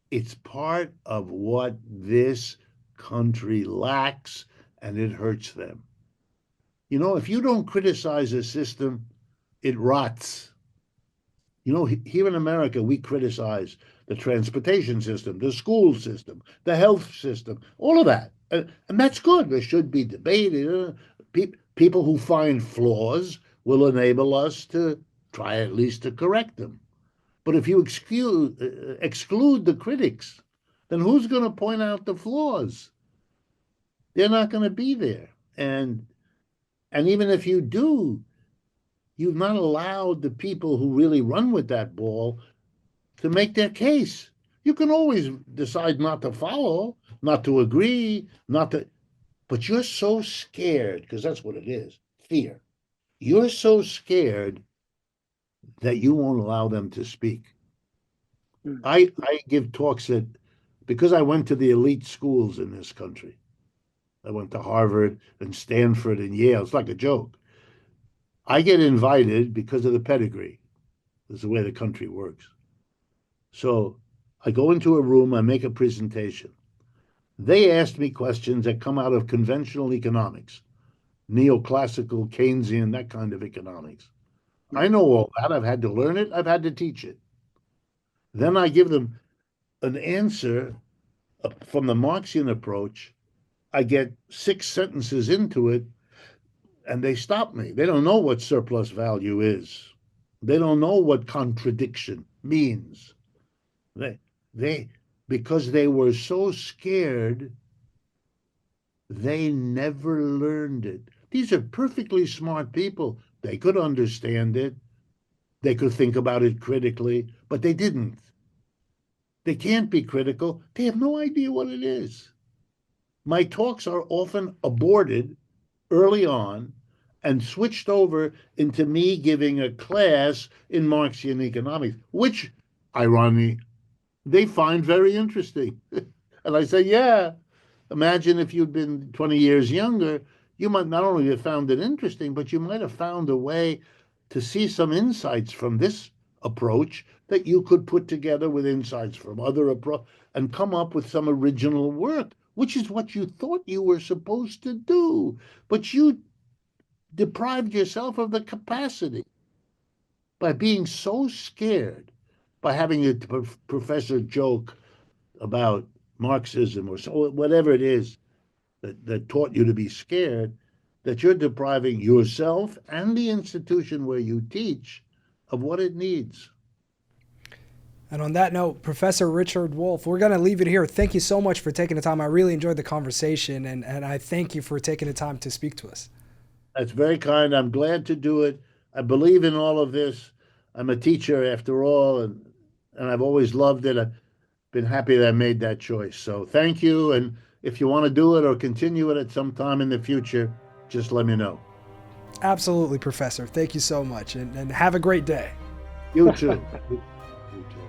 It's part of what this country lacks, and it hurts them. If you don't criticize a system, it rots. Here in America, we criticize the transportation system, the school system, the health system, all of that. And that's good. There should be debate. People who find flaws will enable us to try at least to correct them. But if you exclude the critics, then who's going to point out the flaws? They're not going to be there. And even if you do, you've not allowed the people who really run with that ball to make their case. You can always decide not to follow, not to agree, but you're so scared, because that's what it is, fear. You're so scared that you won't allow them to speak. I give talks because I went to the elite schools in this country. I went to Harvard and Stanford and Yale. It's like a joke. I get invited because of the pedigree. This is the way the country works. So I go into a room, I make a presentation. They asked me questions that come out of conventional economics, neoclassical, Keynesian, that kind of economics. I know all that. I've had to learn it. I've had to teach it. Then I give them an answer from the Marxian approach. I get 6 sentences into it, and they stop me. They don't know what surplus value is. They don't know what contradiction means. They because they were so scared, they never learned it. These are perfectly smart people. They could understand it, They could think about it critically, but they didn't. They can't be critical. They have no idea what it is. My talks are often aborted early on and switched over into me giving a class in Marxian economics, which, ironically, they find very interesting. And I say, yeah, imagine if you'd been 20 years younger, you might not only have found it interesting, but you might have found a way to see some insights from this approach that you could put together with insights from other approach and come up with some original work, which is what you thought you were supposed to do. But you deprived yourself of the capacity by being so scared, by having a professor joke about Marxism or so, whatever it is that taught you to be scared, that you're depriving yourself and the institution where you teach of what it needs. And on that note, Professor Richard Wolff, we're going to leave it here. Thank you so much for taking the time. I really enjoyed the conversation, and I thank you for taking the time to speak to us. That's very kind. I'm glad to do it. I believe in all of this. I'm a teacher after all, and I've always loved it. I've been happy that I made that choice. So thank you. And if you want to do it or continue it at some time in the future, just let me know. Absolutely, Professor. Thank you so much, and have a great day. You too.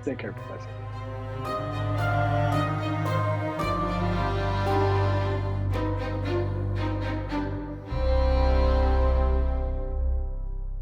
Take care, Professor.